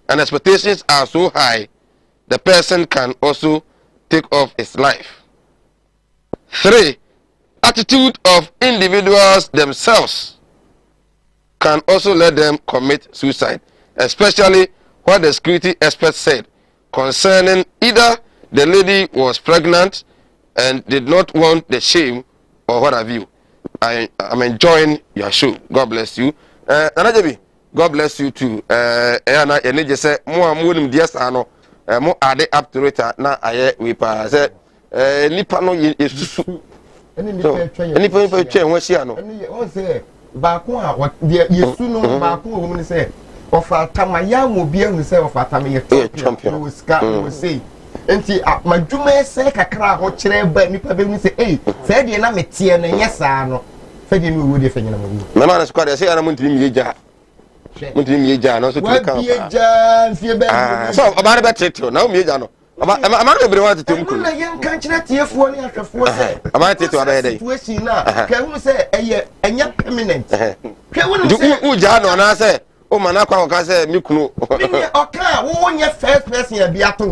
and expectations are so high, the person can also take off his life. 3, attitude of individuals themselves can also let them commit suicide, especially what the security expert said concerning either the lady was pregnant and did not want the shame or what have you. I'm enjoying your show. God bless you. Nanajabi, God bless you too. Na ene je say mo amonim dia sa no mo ade up to it na aye we pa say nipa no yesusu. Eni pa twa ho hia no. O say ba ko a yesu no ba ko wo ni say ofa tamaya mo bia hu say ofa tamaya champion. We ska we say enti madwuma say kakra ho kire ba nipa be hu say say de na metie na nyesa no. Fe de mi wo de fe nyina mo. Na ma na squad say ana mo ntimi yeja. Muntimi mieja no so to kan. Mieja nfie be. So oba be tete na o mieja no. Ama be bre wa tete mu ku. Na yen kan kire tiefo ni ahwefo se. Ama tete wa be dey. Situation na ka hu se enya permanent. Ka hu se u ja no na se o mana kwa ka se mi kunu. Mini oka wo nye first person ya bia to.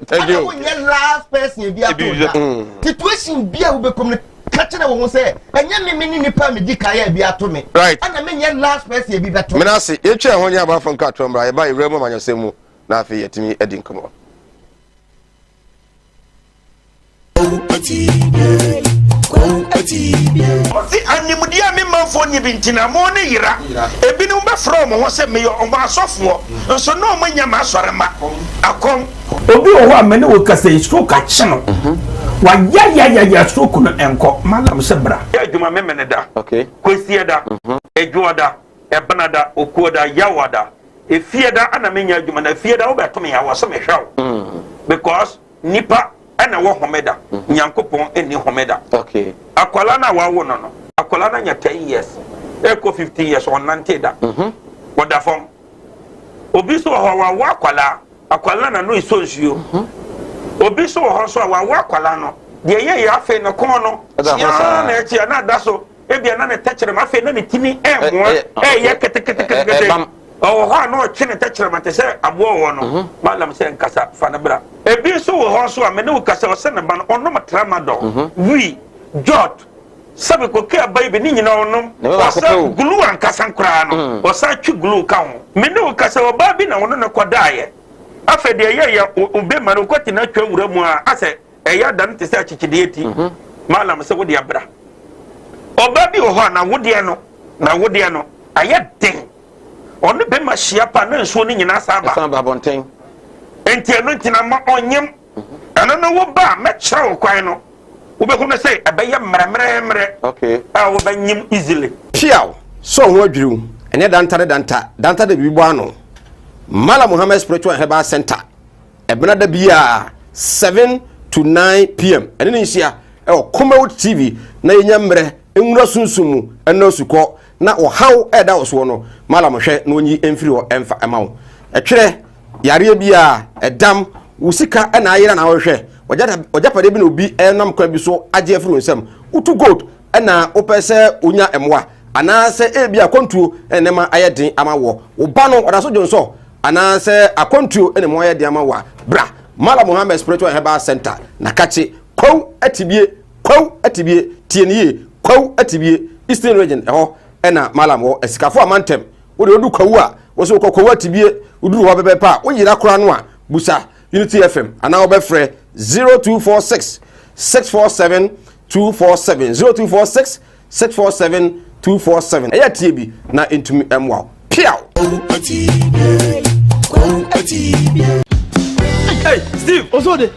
Thank you. Wo nye last person ya bia to. Situation bia wo be communicate Kachina won say enya me ni nipa me di kaya bi ato me ana me nya last person e bi beto me na se e twa ho nya ba fon ka to mbra e ba ewra mu manyosemu na afi yetimi edi nkomo Oti animudia me manfo ni bintina mo ne yira ebinu be from ho se me yo o asofo nso no mo nya ma asorema akom obi o ho amene wo kase stroke a chino wa ya stroke no enko malam sebra ya adwuma me mene da okay kwesi da edwo da ebana da okuo da yawa da efie da ana menya adwuma na efie da wo beto me ya wo so me hwaw because nipa ana wo homeda nyankopon eni homeda okay akwala na wa wo no akwala na nya 10 years eko 15 years on 90 da woda fom obi so ho wa akwala na no iso nsuo obi so ho so wa akwala no de ye ya afi no kon no ya na echi na da so ebia na ne techere ma afi na ne timi mo ye kete oh ha no chine techere ma te se abo wo no malam se nkasa fa na bra ebi so ho so amene wo kasa o se ne ba no ono matrama do wi jot sabe ko ke abai be ni nyina onom wasa glue ankasa nkra no wasa twi glue ka ho mene wo kasa o ba bi na wono ne kodaye afa de ye ube ma no kwati na twa wura mu a ase eya dan te se achichide eti malam se wo de abra oba bi wo ho na wode no aye den onu be ma hia pa na nsuo ni nyina saba bonten enti eno ntina ma onyem ana no wo ba me kira wo kwan no wo be hu na say abaye mremremre okay wo ba nyim easily piaw so ho adwiru ene danta de bibo ano Mala Muhammad Spiritual Herbal Center ebena da bia 7 to 9 p.m. ene ni hia Kumawood TV na yenya mre enwura sunsumu ena suko na ohaw eda oso no mala mohwe na onyi emfiri ho emfa emawo etwere yare bia edam usika ena ayira na wohwe ojapade bi na obi enam kwa bi so age afiri nsem utu gold ena opese onya emwa anase ebia kontuo enema ayedin amawo oba no odaso jonso anase akontuo enema ayedin amawa bra Mala Muhammad Spiritual Herbal Center na kachi kwaw atibie tieniye kwaw atibie Eastern Region eho ena malam wo esikafo amantem wo de odu kwawu a wo so kwawu atibie uduru ho bebe pa wo yira kora no a busa Unity FM ana wo be frɛ 0246 647 247 0246 647 247 eya tie bi na entumi emwa piaw hey Steve osode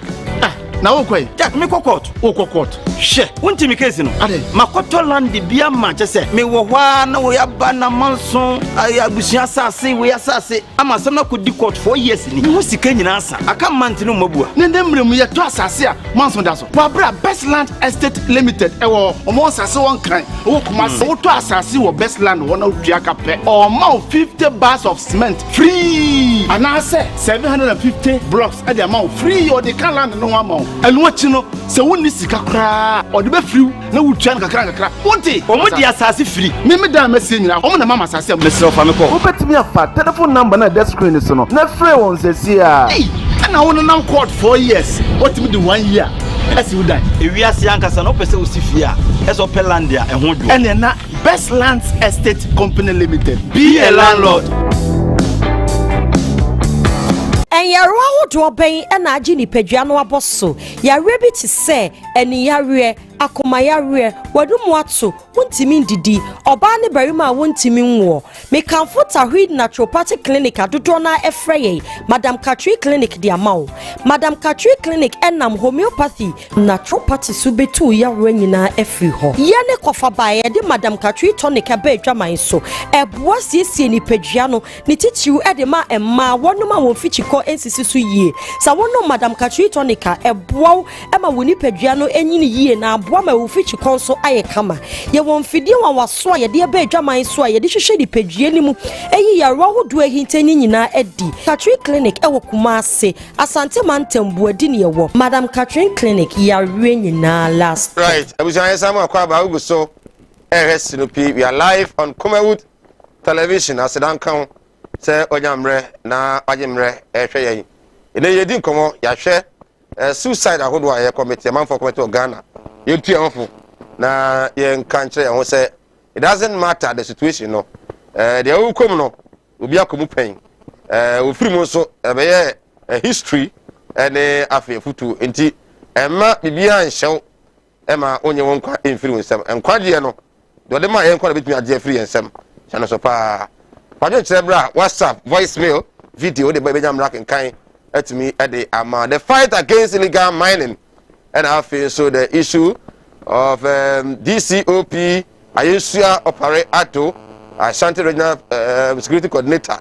na wo kwai ja me kokot wo kokot she wonti mi case no ade makoto land bia ma che se me wo hwa na wo ya ba na manso abusia asase wo ya asase ama sam na kodi court 4 years ni wo sika nyina asa aka mant no mabua ne ndemrem ye to asase a manso da so wa bra Best Land Estate Limited ewo omo asase won kran wo kuma wo to asase wo Best Land wo na odua ka pe o ma 50 bars of cement free anase 750 blocks ade ma free or the can land no wa ma enu achi no se woni sika kra o de be free na wutua na kakra wonti o mo di asase free me da mesi nyina o mo na mama asase am mesro fa me ko wo betimi afa telephone number na desk screen so no na free won se si a na won nam court 4 years otimi di 1 year esi wo dan ewi ase ankasa no pese osifia eso pelandia ehwo dwo ene na Best Lands Estate Company Limited be a landlord. And yaro do obey and agini pedriano abosso. Ya rebi to say and yare akomayare wadum wato wontimi ndidi oba ne barima wontimi nwo me kanfo tahid naturopathic clinic adodo na efreye Madam Katri clinic di amao Madam Katri clinic enam homeopathy naturopathy subetu ya nyina efri ho ye ne kofa bae de Madam Katri tonic aba adwaman so eboa siesie ni padua no ni titiw e de ma emma wonoma won fichiko ensisi so yie sa wono Madam Katri tonic eboa ema woni padua no enyini yie na aboa ma wo fichiko so aye kama ye won fidie wa waso ye de aba adwaman so ye de hwehwe di padua ni mu eyi ya ro hodo ahintani nyina edi Katri clinic ewo Kumase Asante Mantembu adini yewo Madam Katri clinic ya nyina last right abuja yesama kwa ba ugu so RSNP we are live on Kumawood television asedan kan se onyamre na ajemre ehwe yen ene yedi nkomo ya hwe suicide ahodo aye committee man for committee of Ghana yetu enfo na yen kan kire ho se it doesn't matter the situation no the ukom no obi akomu pen ofiri mo so ebeye history ene afi futu enti emma bibia nhyew ema onye won kwa infiri nsem enkwaje no do de ma yen kwa betumi age free nsem chano so pa pajo chelebra WhatsApp voicemail video de beja mrak kan atumi ede ama the fight against illegal mining and afi so the issue of DCOP Ayesua Opare Ato Ashanti Regional Security Coordinator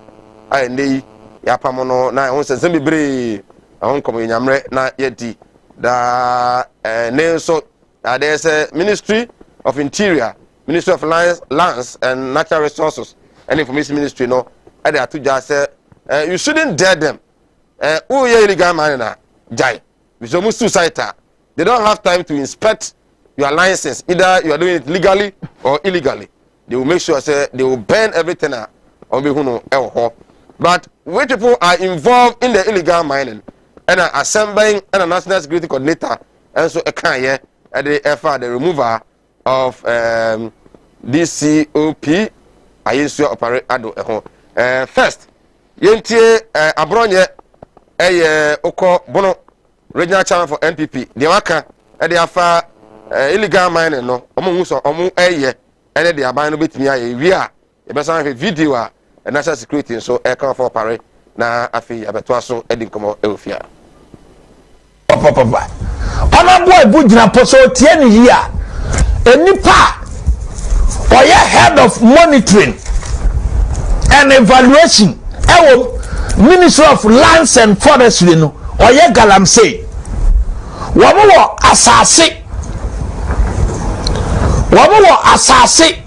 ayende yapamono na won sensem bebre ahon komo nyamre na yedi da nenso there's a Ministry of Interior, Ministry of Lands and Natural Resources and Information Ministry no they are to just say you shouldn't dare them who are illegal mining jai because almost suicide they don't have time to inspect your license either you are doing it legally or illegally they will make sure say they will burn everything on behuno but which people are involved in the illegal mining and are assembling and a national security coordinator and so a can yeah at the effort the removal of DCOP Ayesua Opare Ado first yentie abronye oko bono regional chairman for NPP the waka at the afa illegal mining no omo so omo ene de aban no betimi aye wi a e be san video a national security so e kan for Opare na afi abeto aso edi nkomo eofia papa ona boy bujina poso tie ni hia enipa oye head of monitoring and evaluation ewo Ministry of Lands and Forestry no oye galamsey wo asase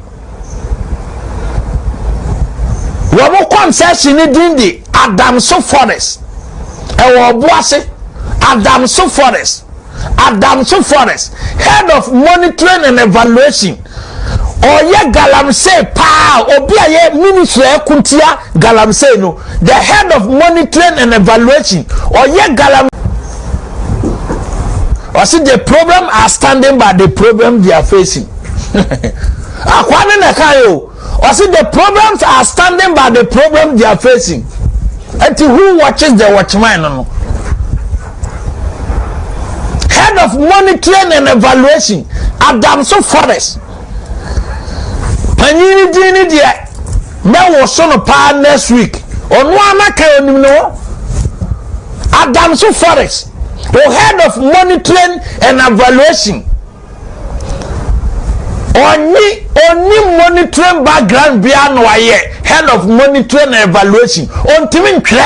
wo concession ni dindi Adamso Forest ewo boase Adamso Forest head of monitoring and evaluation oye galamsey pa obi aye ministry ekuntia galamsey no the head of monitoring and evaluation oye galam or see the problem are standing by the problem they are facing akwane na kayo or see the problems are standing by the problem they are facing and who watches the watchman no head of monitoring and evaluation Adamso Forest panini dini dia na wo so no pa next week onu amaka onim no Adamso Forest the head of monitoring and evaluation oni monitoring background bia no aye head of monitoring and evaluation ontimi ntwe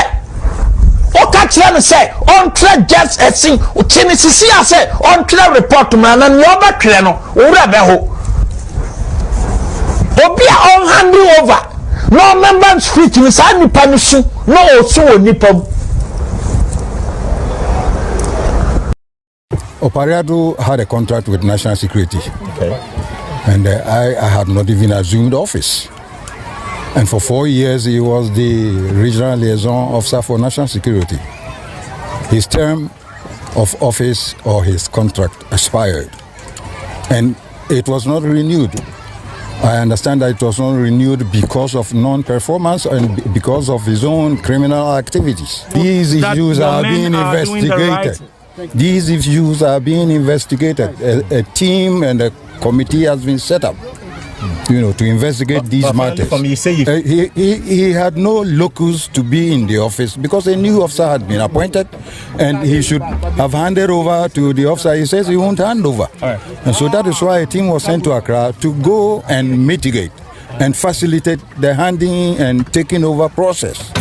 o ka kire no say on track just esin o chini sisi ase on track report man na no ba twere no owura be ho obi a on handing over no member street ni sa nipa no su no osu onipa. Opare had a contract with National Security. Okay. And I had not even assumed office. And for 4 years, he was the regional liaison officer for National Security. His term of office or his contract expired. And it was not renewed. I understand that it was not renewed because of non-performance and because of his own criminal activities. These issues are being investigated. these issues are being investigated. A team and a committee has been set up, to investigate these matters. He had no locus to be in the office because a new officer had been appointed, and he should have handed over to the officer. He says he won't hand over. And so that is why a team was sent to Accra to go and mitigate and facilitate the handing and taking over process.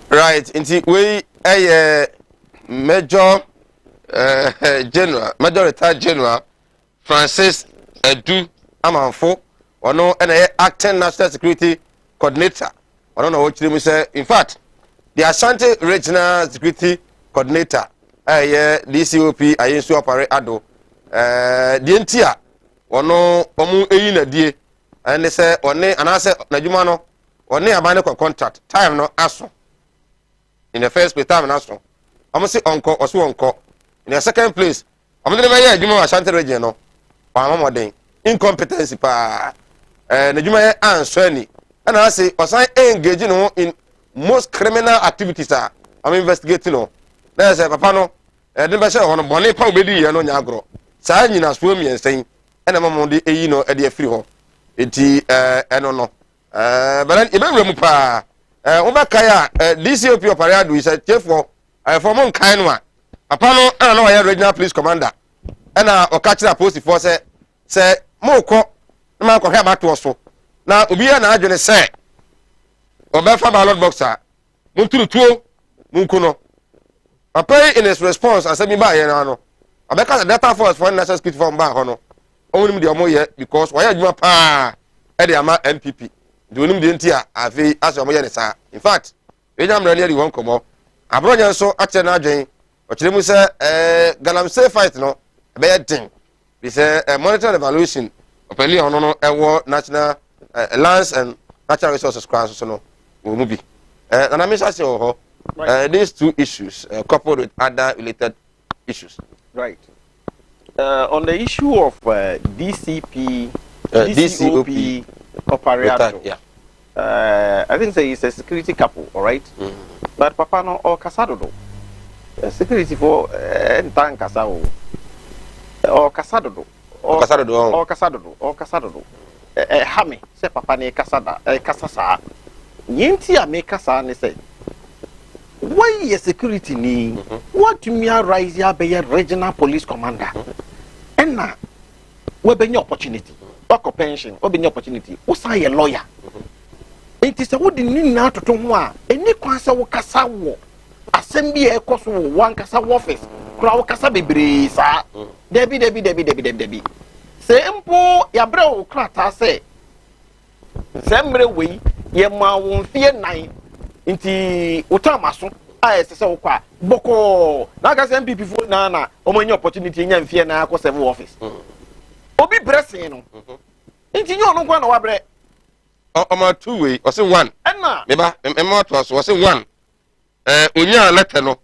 Right, indeed, we a Major Retired General Francis Edu Amanfo, or no, and acting National Security Coordinator. I don't know what you say. In fact, the Ashanti Regional Security Coordinator, DCOP, I used to operate Ado, the entire, or no, Omu Eina Die, and they say, or ne, and I said, Najumano, or ne, a contract, time no aso. In the first place, time and aso. I'm going to say uncle or so uncle. In the second place, I'm going to say, you know, Ashanti Regional, or incompetency, pa. The Juma answer any. And I say, or sign engaging in most criminal activities. I'm investigating. There's a papano, and the best on a bonnet probably, and on Yagro. Signing as women and saying, and I'm on the at the free home. And no. But then, remember, pa, Obakaya, DCOP of Paradu is a chief for a kind one. Apano, I know I am regional police commander. And I'll catch a post before say, Moko, the man could have back to us. Now, we are not going to say, Obefa ballot boxer, Munturu, Munkuno. I pay in his response, I said, me by Yano. I because the data force for national security from Bahono. Only the Omoye, because why are you a pa? Ediama MPP. Do you need to have as your Moya? In fact, we don't really want to come up. I brought you so at an agent, but you say, Galamsey fight, no, a bad thing. We say a monetary evaluation of a Leon Award National Lands and Natural Resources Class, so no, will be. And I miss I say, these two issues coupled with other related issues. Right. On the issue of DCOP operator, yeah. I think it's a security couple, all right? But Papa no or Casado, security for Entan Casao or Casado or Casado. Hami, say Papa ne Casada, Casasa. Yintia make Casa and say, why is security ni? What do me arise ya be a regional police commander? And now, we be your opportunity. Or pension, or be your opportunity. What's a lawyer? It is a wooden need now to Tonwa, and you can't say Casawo. Assembly a cost one Casa office, crowd Casa Bibri, sir. Debbie. Say, Empo, ya bro, Crata say. Sembre way, ye ma won't fear nine. Inti Utamaso, I say, Boko, Nagas MP before Nana, or when your opportunity in fear na cost of office. Obi Bressino. Inti you no one or bread. Oh, 2 way, or say one. Anna, Maybe, and more was say one. Unya letter no.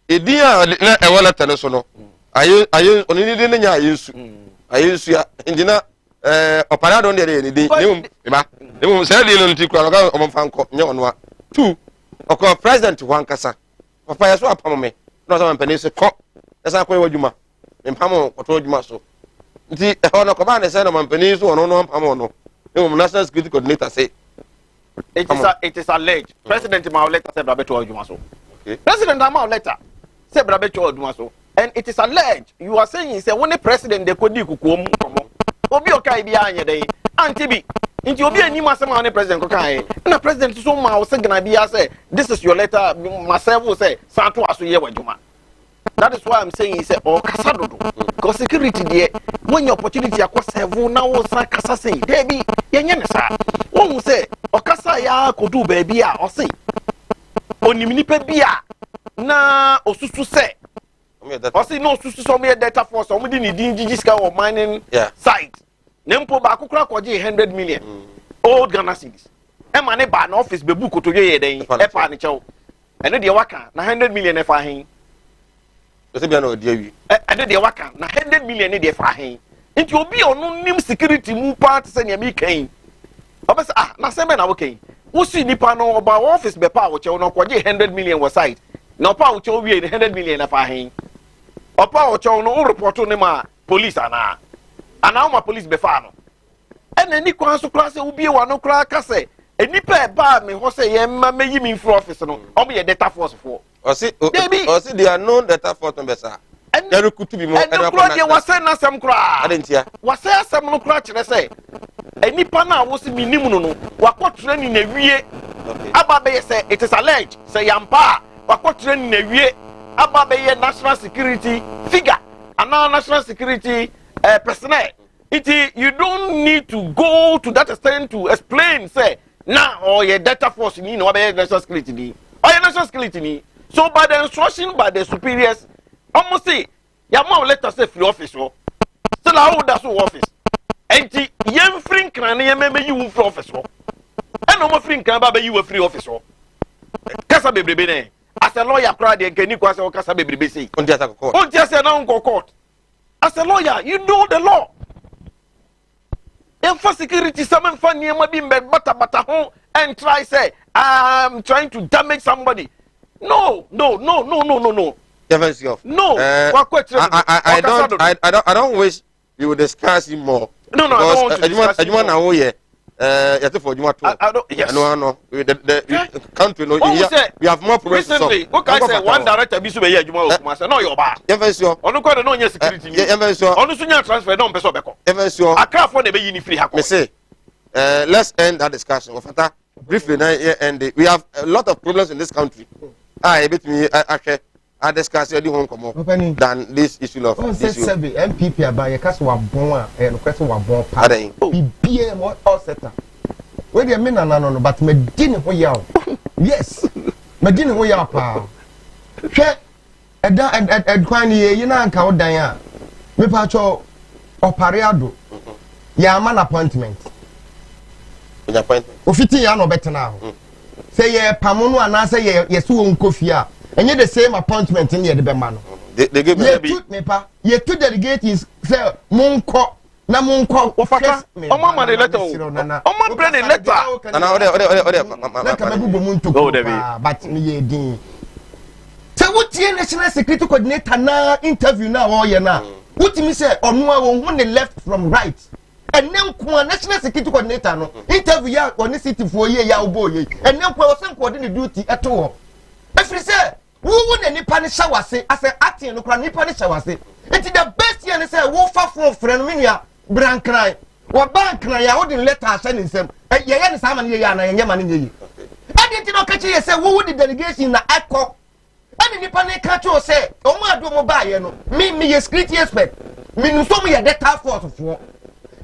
A dear a letter no. I only didn't I use ya engineer operado on the day. They won't sell the little Tikra on Fanco, no 2. Or president one Casa. Papa, I saw upon me. Not on Penny, cop. That's how what you ma. In Pamo, or told you muscle. The honor command is on Penny, or no Pamono. National Security Coordinator say. It is alleged. President Mao letter said Brabeto Jumaso. President Mao letter said Brabeto Jumaso. And it is alleged. You are saying it's when the president they could do Kukum. Obi okay behind your day. Antibi. Into Obi and you must on the president Kokai. And the president so Mao said gonna be say, this is your letter. Myself will say, Santo Asuye Wajuma. That is why I'm saying he said, oh, Casado. Because security there, when your opportunity across several now, Casa say, Debbie, Yanasa. One will say, or Casa ya could do baby, or say, only minipe bia. Na, or Susu say. Or say, no, Susu saw me a data for some within the DGSCA or mining site. Nempo Bakukra Kwaji 100 million. Old Ghana cities. Emane ban office bebuko to ye day, Epanicho. And then the waka, 100 million if I Just be no dear. And then the waka, 100 million if I it will be on no name security move part send me cane. Obas na seme na okay. wo si nipa no oba office be pa wo che no kwaje 100 million wo site na pa wo che wie 100 million na fa hen opa wo che no report no ma police ana ma police be fa no ena ni kwan so kra se wo bie wa no kra ka se enipa ba me ho se ye ma meyi mi for office no o me ye data force for o si they are known data force members are there could be more and the was say na sem kra adentia was say asem no kra kire say enipa na wo se minimu no wakọ training na wie aba be say it is alleged say yampa wakọ training na wie aba be national security figure and national security personnel you don't need to go to that extent to explain say now or your data force ni no be national security ni or your national security ni so by the instruction by the superiors almost say ya ma let us say free office so still how that office enti yem free kan na yem me you free office so e no mo free kan ba be you free office so kasa bebrebe ne as a lawyer crowd de nkani kwa say kasa bebrebe sei onti asa court onti asa na nko court as a lawyer you know the law if for security some for niam bi bata ho and try say I'm trying to damage somebody no no I don't wish you would discuss him more. No, I don't want to discuss him more. No. The country, we have more progress. Recently, what I say, one director, Bishop, no, you're bad. On the corner, no security. On the senior transfer, don't be so back. I can't afford to be in free. Let's end that discussion. Briefly, and we have a lot of problems in this country. I discuss than this issue of MPP about your cast were born and question were born. BBM what all set up. Where do you mean? No, but me didn't way out. Yes, me didn't way out. And Quani, you know, and count Diane. Me pacho opariado. Ya man appointment. Ofiti ya no better now. Say ye pamono and I say ye su unkofia. And yet the same appointment in the Bemano. They give me two delegates say Munko na Munko Ofaka. Mama the letter. Mama bring the letter. But me din. So what the national security coordinator na interview now all year now. What me say on one left from right. And then national security coordinator no interview ya on the city for ye ya oboye. And then person coordinate duty at all. If you say who would any punish shower say as a acting no crani punish shower say it's the best year say wo fa for friend minia brand cry wa bank cry ya wouldn't let her send him ye ya na man ye ya na ye man ye and it no catch ye say who would the delegation na echo and ni panic catch you say o ma do mo ba ye no me security expert me no so me data force for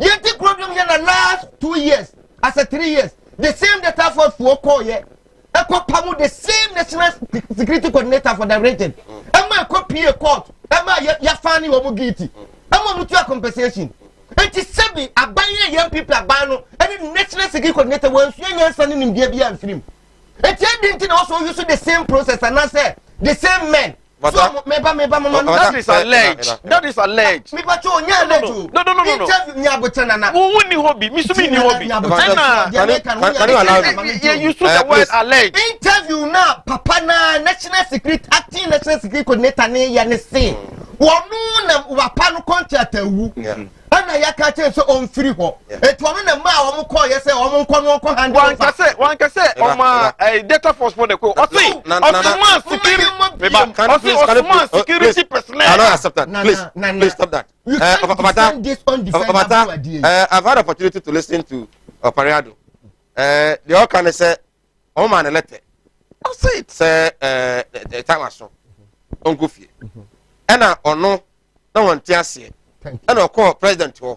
ye the problem here na last 2 years as a 3 years the same data force for call ye the same national security coordinator for the region. Emma copy a court. Emma ya fani wa mugiti. Emma mutua compensation. And to sebi abanye young people abano and the national security coordinator was young son in Gabia and film. And didn't also use the same process and I say the same men. So that is alleged. That is alleged. Me pacho nya alleged. No. Interview nya botana na. Who ni hobby? Me sumi ni hobby. You use the word alleged. Interview na papa na national security acting national security coordinator ne ya ne say. Wonu na wapa no contract awu. Ana ya ka che so on free ho. Etuano na ma wo call ye say wo nko no nko hand. One can say o ma data force for the ko. Osi security personnel. I don't accept that. Please stop that. I've had opportunity to listen to Opariado. They all kind of say, "Oh man, elected." I say it's the time was so. Uncle Fee. And I no one tells you. And I call president and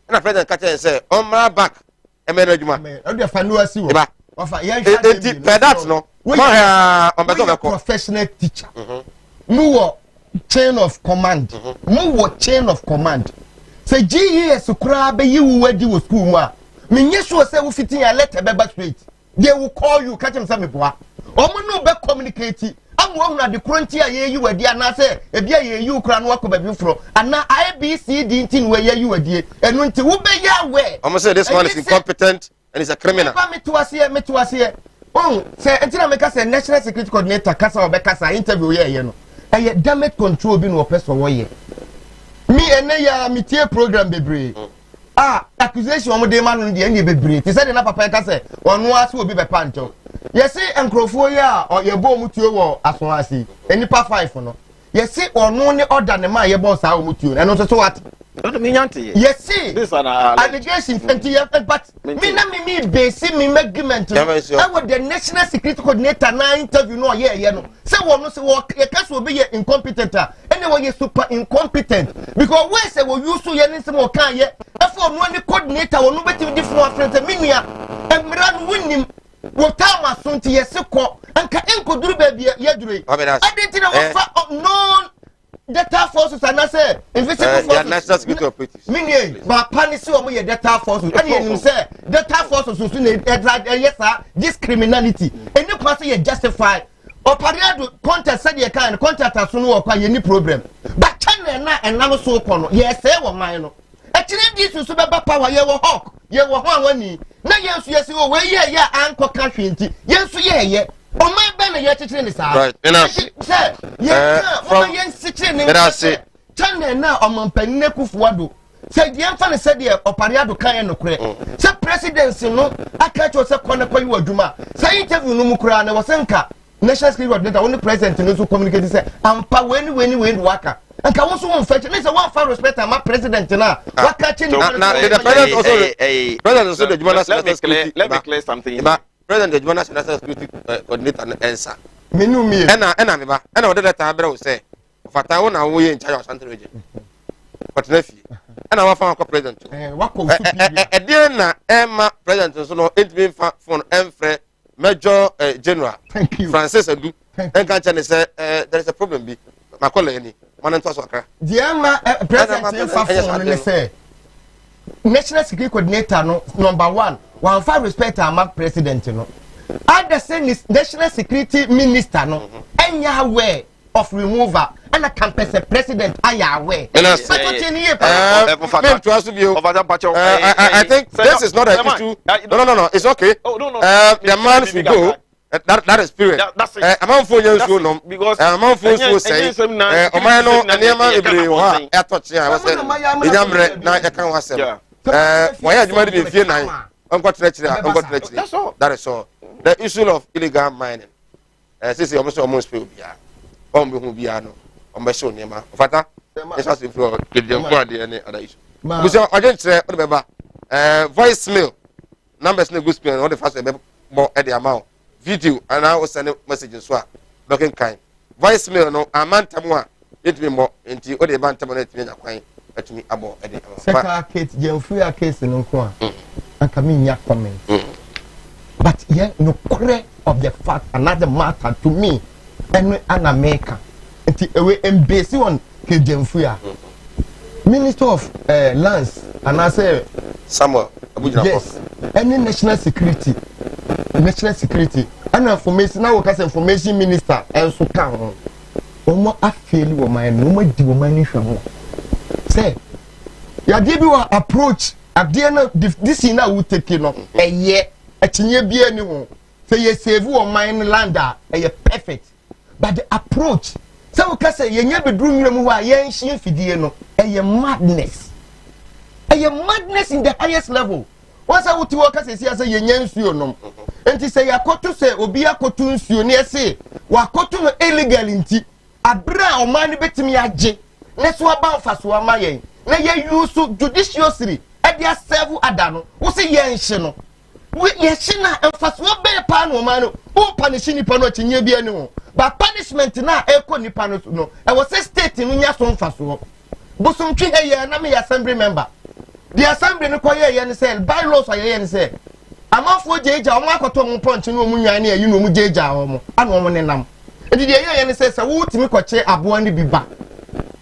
a president catch and say, "On my back, a management." I'm the fanua see. That's no. Professional teacher. More chain of command. More chain of command. Say GES ukra be you wedi wo school ma. Me nyeso say wo fitin ya letter be back straight. They will call you catch them say me boa. Omo no be communicate. Amu na the current year you wedi ana say e bia ye you ukra no akọ baby fro. Ana IBCD ntin we ye you wedi. Enu nti wo be ya we. Omo say this one is incompetent. and he's a criminal. Me to us here. Oh, say until I make us a national security coordinator, Casa or Becassa interview here, you know. And yet damage control being no person for me and they me tier program be accusation of the man in the end be brave. He said in Papa Cassa, one was will be by Pancho. Yes, see, and Crofoya or your bomb to your as one I see. Any pa 5 for no. Yes, see, or no other than my boss out with you, and also what? Yes, see, this allegation, but me basic me measurement. I was the national security coordinator now interview no you know. Say one no say work your case will be incompetent. Anyone is super incompetent because we say we use to yen some more can ye. If one the coordinator will no better different friends minia and run winning. What time was soon to yes and can do baby yedre. I didn't know non data forces and I say invisible national security operatives. Meaning, but punish or me data forces. And you say data forces soon yes sir this criminality and you pass you justify or pariado contact said you can contact us no or any problem. But channel na and now so kono yes say wo man no. Actually this is super power you were hawk you were one na yes oh we yeah anko country nti yes yeah o man be na ye chichire ni sa right enough say yeah from yen chichire ni say channel na o man panine kufuado say the emfa ne say the opariado kan no kure say presidency no aka cho say kone kwayi waduma say interview no mukura na wasenka national security coordinator when the president no so communicate say ampa weni waka and can also one fetch me say one for respect my president na waka change the president also the Jumana let me clear something. President the Jumana national security coordinator and answer me no me and me ba and o de letter abere o say fata wo na wo ye in charge of Central region but na fi and our former president wako e dey na Emma president so no entime phone enfre Major General Francis Adu and can say there is a problem be my colleague man to Akra the Emma president phone say national security coordinator no number 1 one for respect our president no other say national security minister no enya aware of removal and a campus president aya aware I think this is not an issue. No, it's okay. The man should go. That is period. Among for you no because among for you say omano aniema ebere wa atoche I was say idamre na e kan wasem why adwuma de fie nan onko trechire that is all. The issue of illegal mining since you almost spill bia on be hu bia no on be show niema fata it's just for the kwade any other issue because I don't say on beba voicemail numbers no good spell all the first be more at the amount video and I was sending messages so looking kind voicemail no amantamu a it be more enti o de bantamu na timi akwan atumi abo e de second case Jemfria case no ko aka me nya comment but yeah no core of the fact another matter to me and America enti ewe embassy on ke Jemfria Minister of Lands and I say Samuel Abuja yes any national security and information now because information minister and so can omo afeli wo man no mo di wo man ni hwe say ya dey be wa approach ade na this na we take no eye atinye bia ni ho say you save wo man land eye perfect but the approach say we ka say yenye bedru nwura mu ho a yen hye fidie no eye madness in the highest level. Once I would work as a yenye nsuo nom enti say yakoto say obi akoto nsuo ne say wakoto no illegal nti abra o man betimi age ne so aba faso amayen na ye use judiciously e dia serve adano wo say ye nhye no we ye hye na emfaso be pa no man no o punish nipa no chenye bia ni ho but punishment na eko nipa no no e wo say state no nya so mfaso bosom twi ye na me assembly member the assembly no koye ye ne say bylaws aye ye ne say amafo jeja o makoto mo punch no mu nwan ne ayi no mu jeja o mo ana o mo ne nam edi de ye ne say wo timi koche abo ne biba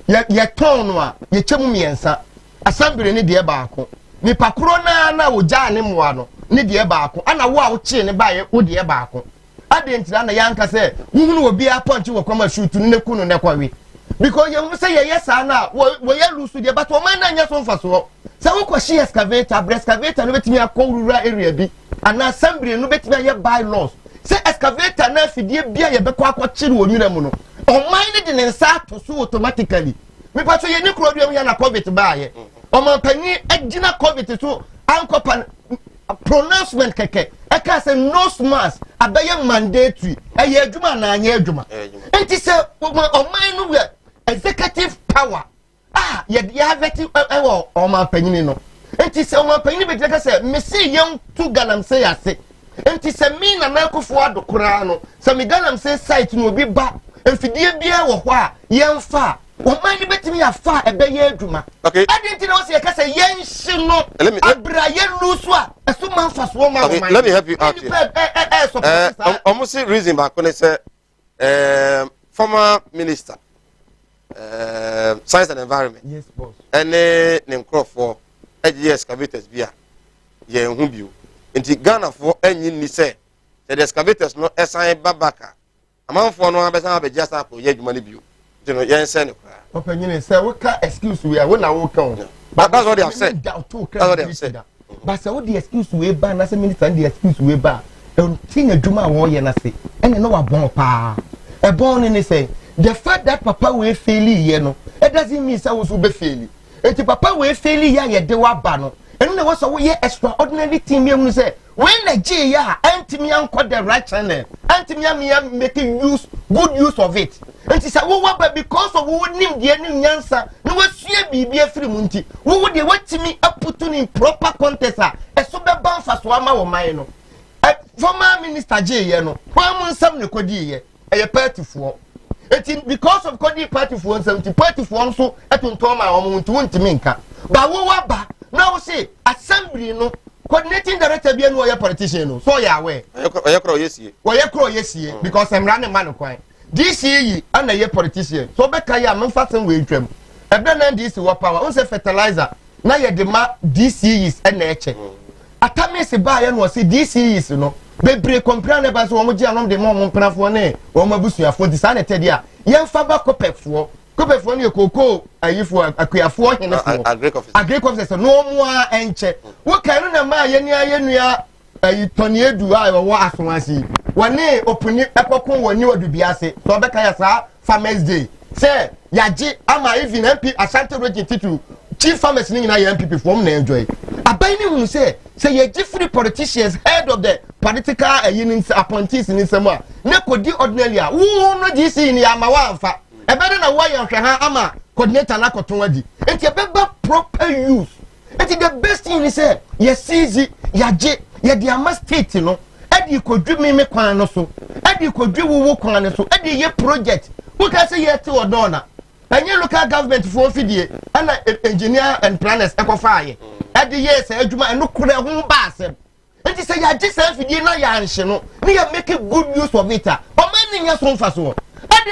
ye ton no a ye chemu miensa assembly ne de baako ni pakro na wo ja ne moa no ne de baako ana wo a wo che ne ba ye wo de baako ade ntira na yanka say wo hunu obi a punch wo kwama shoot ne kunu ne kwawe because you say yes na we ya lose there but o man na nya so mfa so say wo kwashi excavator excavator no betimi akọ rural area bi and assembly no betimi aye bylaws say excavator na fidie bia ye bekọ akọchiri onwura mu no o man ne de ne nsa to so automatically me pato ye ni kro duam ya na covid ba ye o man pani agina covid so ankopa pronouncement keke eka say nose mask abaye mandatory eye adwuma na anya adwuma enti say o man no we executive power ye have it o man panyin no enti say o man panyin be dey say me see young to ganam say ase enti say me na nakofo adokora no say me ganam say site no obi ba enfidie bia wo ho a yemfa o man ni betimi afa ebeye adwuma okay adenti na o say ka say yenhye no abra ye lusu a eso man fa so man okay let me help you out here almost reason back when say former minister science and environment yes boss ene nemkro for excavators bia ye hu bio nti Ghana for enyi ni say the excavators no esan babaka amanfo no abesa abegya sa ko ye adwuma ni bio you know yen say ne kra opinion say we can excuse we are we na we can but that's what they have said that's what they have said but say what the excuse we ba na say minister the excuse we ba tin adwuma wo ye na say ene no wa bon pa e bon ni say the fact that papa we fail here no it doesn't mean say we so be fail enti papa we fail here ye de wa ba no enu na was so ye extraordinary thing me hu say when the G ya antimi anko the right channel antimi am making good use of it enti say wo ba because of wo nim de nim nyansa no wasua bibia free mu nti wo de watimi aputu in proper context a eso be ban fa so ama wo man no former minister G ye no kwa mu nsam ne kodi ye eye party fo because of Kodi party for 70 party for so etonton ma omo ntimi nka ba wo wa ba now say assembly no coordinating director bia no your politician no so ya we oyekro yesie because I'm running man kwan this yi and your politician so be kai am faten we twam ebe na this wo power on say fertilizer na ye de ma this is na eche atame se ba ya no say this is no bebre compare na ba so wo gi anom de mo mprafo ne wo mabusuafo di sa na tede a ye mfa ba kopefo ne koko ayifo akuafo henefo agric officer no mo a enche wo kan no na ma ye ni ayenua ayitoni edu a wo asonasi woni opuni epokon woni odubiase so be kan ya sa farmers day say yaji ama even MP Ashanti region titu chief farmers ni na MPP form na enjoy abai ni hu say ye different politicians head of the political appointees in Samoa na kodi ordinary a wo no DC ni amawa amfa ebere na why hwe ama coordinator na koton adi enti ebeba proper use enti the best thing is say yes easy yaje ye the ama state no edi kodwi me kwan no so edi kodwi wo kwan no so edi ye project who can say yet or dona and you local government for fidie and engineer and planners ekofa ye edi yes adwuma eno kura ho ba asem enti say yaje say fidie na ya nhye no ne ya make good use of it o man nya so mfa so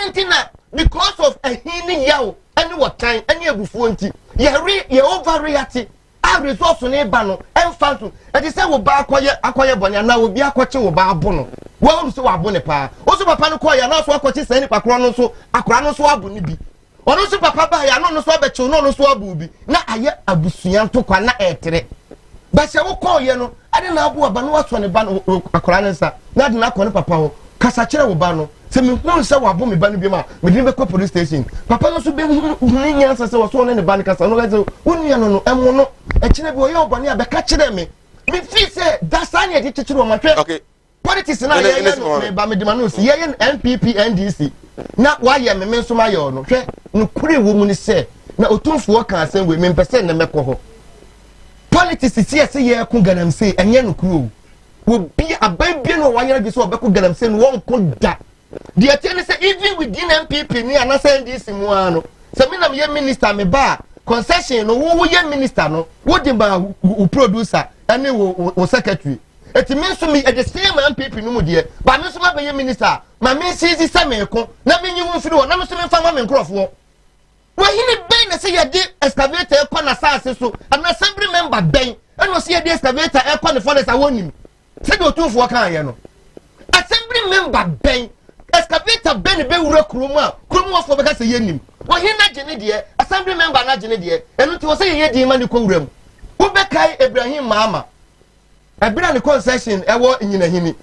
edi na because of a healing yaw any what time any ebufu nti ye overreact a resource ne ba no emfa so edi say wo ba akoye bonya na obi akoche wo ba abo no wo so abo ne pa o so papa no koya na so akoche sai ni pakro no so akora no so abo ne bi ono so papa ba ya no so abeche no so abo bi na aye abusuan to kwa na etere ba se wo koye no ade na abo aba no waso ne ba no akora ne sa na de na akọ ne papa ho kasa kire wo ba no se me hu se wo abo me ba no bi ma me din be ko police station papa no so be hu nya sa se wo so ne ba ne kasa no ga se wonu ya no emu no e kire bi o ye obo ne abeka kire me fi se dasani e di kire wo ma hwe okay politics na ye no me ba me di ma no se ye NPP NDC na wa ye me nso ma ye no hwe no kure wo mu ni se na otumfo kan asem we me mpese na mekọ ho politics si ese ye ku ganam se enye no kuro wo bi aban bi no wa yere bi so obekọ ganam se no won ko da the attorney say even within MPP ni anasa NDC mu ano se me na ye minister me ba concession no wo ye minister no wo de ba wo producer ene wo secretary eti me so me the same MPP no mu de ba me so ma be ye minister ma me sisi se me ko na me nyi wo firi wo na me so me fa ma me nkrofo wo hini ben na say ye de excavator e kwa na saase so an assembly member ben eno say ye de excavator e kwa ne forest awonim se de otumfo kan ye no assembly member ben excavator ben be wura kroma kroma fo be ka say ye nim wo hin na gene de assembly member na gene de enu ti wo say ye di ma ni kowuram wo be kai Ibrahim Mama ebira ni concession ewo nyina hini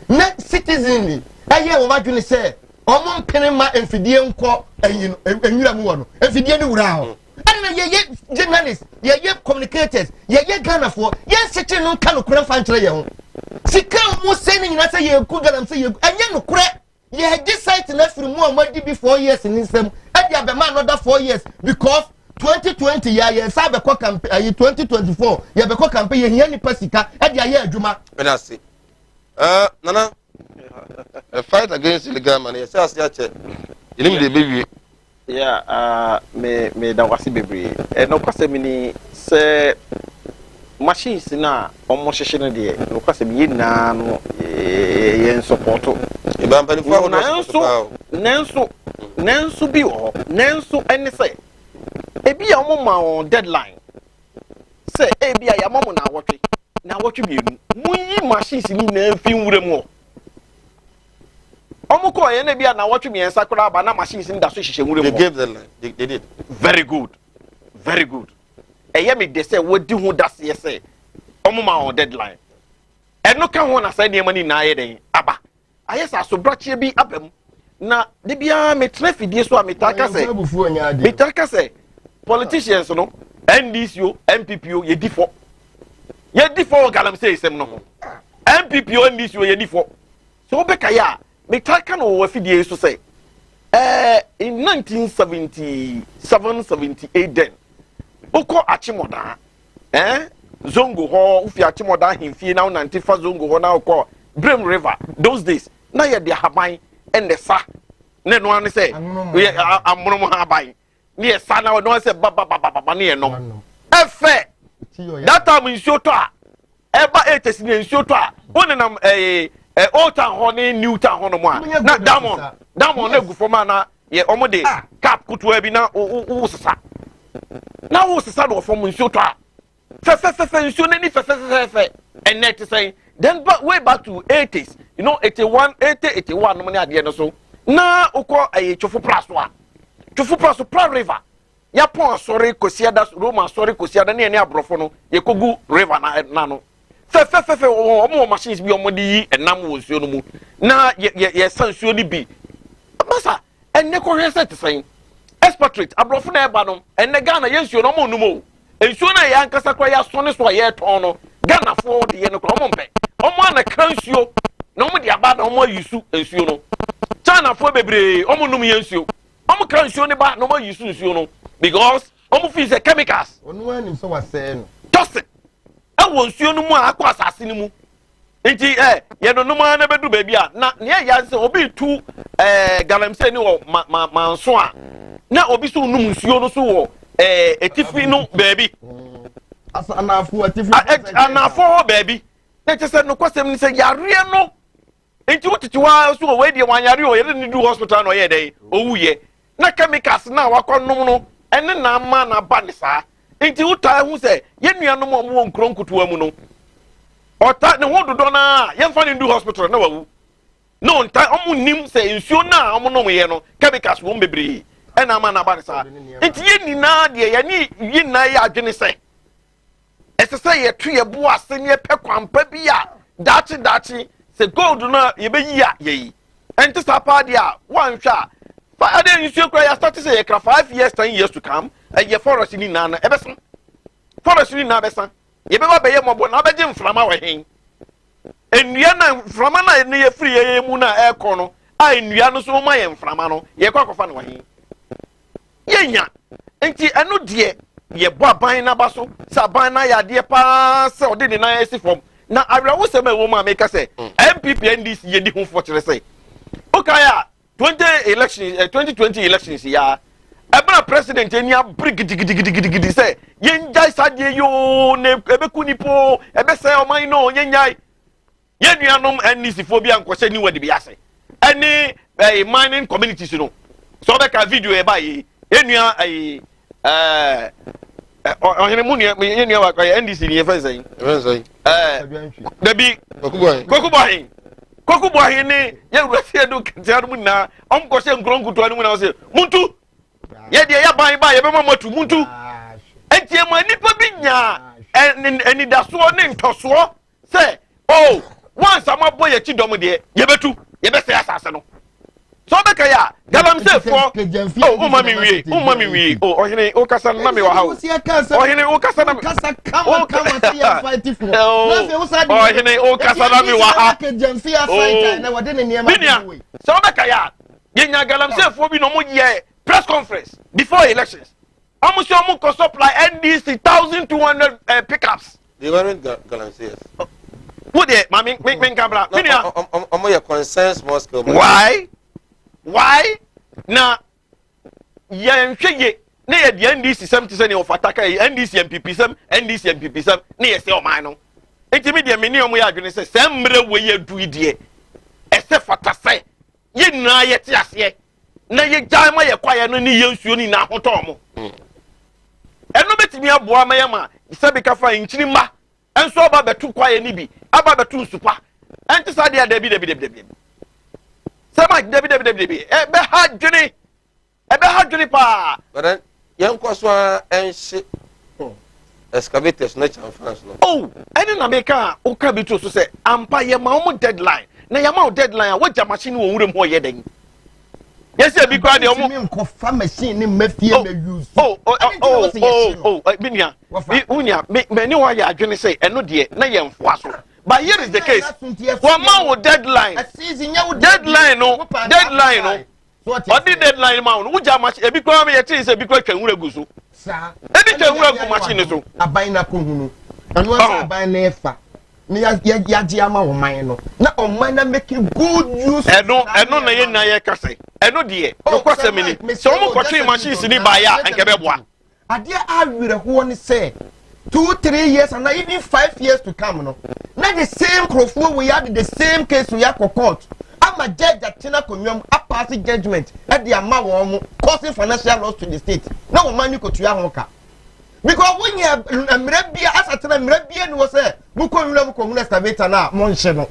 na citizenly eye wo madwene say omo mpene ma enfidie nko eyi no enwura mu wo no enfidie ni wura ho and ye journalists ye communicators ye Ghana for ye sitting no kan okura fa nkyere ye ho sika mo say ni nyina say ye ku galam say ye enye no kure ye decide na firi mu amadi before years in nsem e dia be ma another 4 years because 2020 ye sabe ko campaign 2024 ye be ko campaign ye hiya ni pasika e dia ye adwuma na see nana a fight against illegal money say asia you need the baby. Yeah, me da wasi bebre. No kwase mi ni se machines na omo hwehwe no de. No kwase mi yina no ye support. E ba mpani fa ho nanso bi ho. Nanso ene se ebi ya omo ma on deadline. Se ebi ya momo na awotwe. Na awotwe bienu. Munyi machines ni na fi nwure mu. Omuko ye na bia na watch me ensa kora ba na machines nda so hihye nwure mu. They gave the line. They did. Very good. Very good. Eye me de say wodi hu das ye say omuma on deadline. Eno ka ho na say de mani na aye den aba. Aye sa so brochie bi abam. Na de bia me trafidie so a metaka say. Metaka say politicians no NDCO MPPO ye di fo. Ye di fo galam say sem no ho. MPPO NDCO ye di fo. So obeka ya me take no wafidie so say in 1977-78 then oko achimoda zongo ho ufi achimoda himfie na nantifa zongo ho na oko Brim River those days na ye de haban and the sa ne no an say we amono mo haban ne sa na no say baba ne no efe that time in shoto a eba 80 ne shoto a wonenam old town honey new town hono mo na diamond na gu for na ye omo de cap kutu abi na wo sesa na wo sesa do for mo nso to a fe nso na ni fe and net say then way back to 80s you know 81 no money ade no so na ukọ chofo praso pra river ya pon sorry kosiada Roma sorry kosiada na ene abrofo no ye kogu river na no fe omo machines bi omo di enam wo nsuo no mu na ye san nsuo ni bi basa enne ko hwese te sen expatriate abrofo na eba no enne Ghana ye nsuo no omo numo nsuo na ya nkasa kwa ya so ne so ye ton no Ghana fo de ye no ko omo mpe omo ana kran nsuo na omo de aba na omo yisu nsuo no China fo bebre omo num ye nsuo omo kran nsuo ne ba na omo yisu nsuo no because omo fi se chemicals onu anim so wase no toxic ewo nsuo no mu akọ asase no mu nti ye no numa na bedu baabi a na ne ya se obi tu galamse ni wo manso a na obi so num nsuo no so wo etifi no baabi anafu atifi anafo baabi na che se no kwasem ni se yare no nti wotiti wa so we de wanyare o ye ni du hospital no ye dey owuye na chemicals na wakọnum no ene na ama na ba ne saa nti uta hu se ye nuanom omo nkronkutuwa mu no ota ne ho dodo na ye mfa ne ndu hospital na wawu no nta omo nim se nsuo na omo no ye no chemicals wo bebre ena ama na ba ne saa nti ye nina de ye ni yina ye adwene se esese ye tu ye bo ase ne pe kwampa bi a dachi se gold na ye be yi a ye enti sapa de a wan hwa fa ade nsuo kra ya start say ye kra 5 years 10 years to come ye forest ni na ebesan forest ni na besan ye be ba be ye mobo na beje mframa wa hen enua na mframa na ne ye free ye mu na e ko no a enua no so ma ye mframa no ye kwa kofa na wa hen ye nya enti eno de ye bo aban na ba so sa ban na ya de pa se ode ni na esi form na awrawo se ma wo ma make say MPP NDC ye di hu for kire say okaya 2020 elections ya ebra president enia brigidi say yenjai sadie yo ne ebeku nipo ebese oman no yenjai yenuanom NDC phobia nkwose ni wadi biase any mining communities no so be ka video e ba yi enua ohene mu yenua wa kwa NDC ni efense dabi kokubo hin ni ye wurase edu kentianu na omkose nkronkutu anu na o se muntu ye de ya ban ba ye be mamatu muntu entie ma nipa bi nya eni daso ne ntoso say oh once amaboy ye chidom de ye betu ye be say asase no so be kaya galam say for oh mami wi oh ohene o kasa na me wa ha ohene o kasa na kasa kama see fight for ohene o kasa na me wa ha na wode ne niam so be kaya ye nya galam say for bi no mo ye press conference before elections almost you could supply NDC 1,200 pickups. They weren't Galamseyers. What the mami kabla? I'm your concerns Moscow. Why? Na ye na ye the NDC 70% of attack NDC MPP some na ye say o man no. Enti me de me ni omo ya adwene say semre we ye du die. Ese fata say ye na ye ti ase na ye gya ma ye kwaye no ni ye nsuo ni na hoto mo. Eno betimi aboa mayama isabe kafa nchiri ma enso oba betu kwaye ni bi aba betu nsupa enti sa dia debi sama debi ebe ha dwene pa but then yanko so enhye excavators na chanfans no oh ene na meka o ka bitu so se ampa ye ma o deadline na ye ma o deadline a wagya machine wo wurem ho ye den. Yes, be quite the omo machine ni mafie me use. Binia. Unya, me no ya adwene say eno de na ye mfoa so. But here is the case. For man with deadline. Deadline no. What the deadline man? Uja match e bi kwa me ye say bi kwa twanwura gu so. Sa. E bi twanwura gu machine so. Aban na ko hunu. Anu aban na efa. Me ya ama wo man no na o man na making good use eno na ye na ye kase eno de no kwase me so mo kwatwe machines ni ba ya nkebe boa ade awire ho ni say 2-3 years and even 5 years to come no na the same crofo we had the same case we had court ama judge atina konwam a pass judgment at the ama wo causing financial loss to the state na wo man ni kotua ho ka because when you mrebia asatena mrebia ni wo say buko nwura excavator na mo nhye no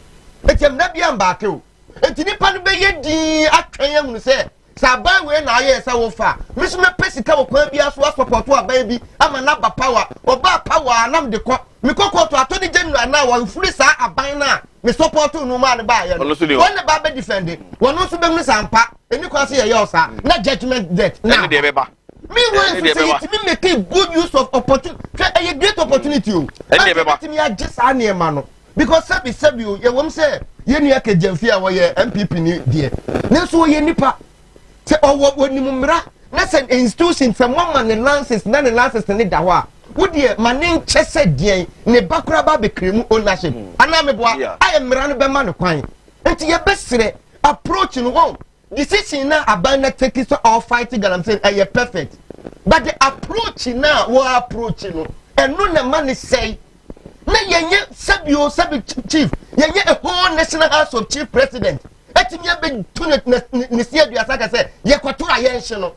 etia mrebia mbaake o enti nipa no be yedi atwan yam say saban we na aye say wo fa miso me pesika wo kwa bia so support wa ban bi ama na ba power oba power anam de ko mi kokko to atoni January na wo furi sa aban na me support no ma ne ba ye no won ba be defend won so be mi sampa eni kwa se ye yo sa na judgment debt na de be ba me want to say it me make a good use of opportunity a great opportunity o and me just anema no because sabi o ye wom say ye nua ka jamfi a wo ye MPP ni die na so ye nipa say owo ni mumra na say institution say mama ne lances na ne lances ne da ho a wo die manen chese die ne bakura ba be kremu ownership ana me boa aye mra no be ma no kwan enti ye besere approach no won decision na abana take so all fighting and I'm saying are perfect but the approach now we approach no and no na man say na yenye sabi chief yenye a whole national house of chief president etimi be tunet ne sia duasa ka say ye kwatura ye nhye no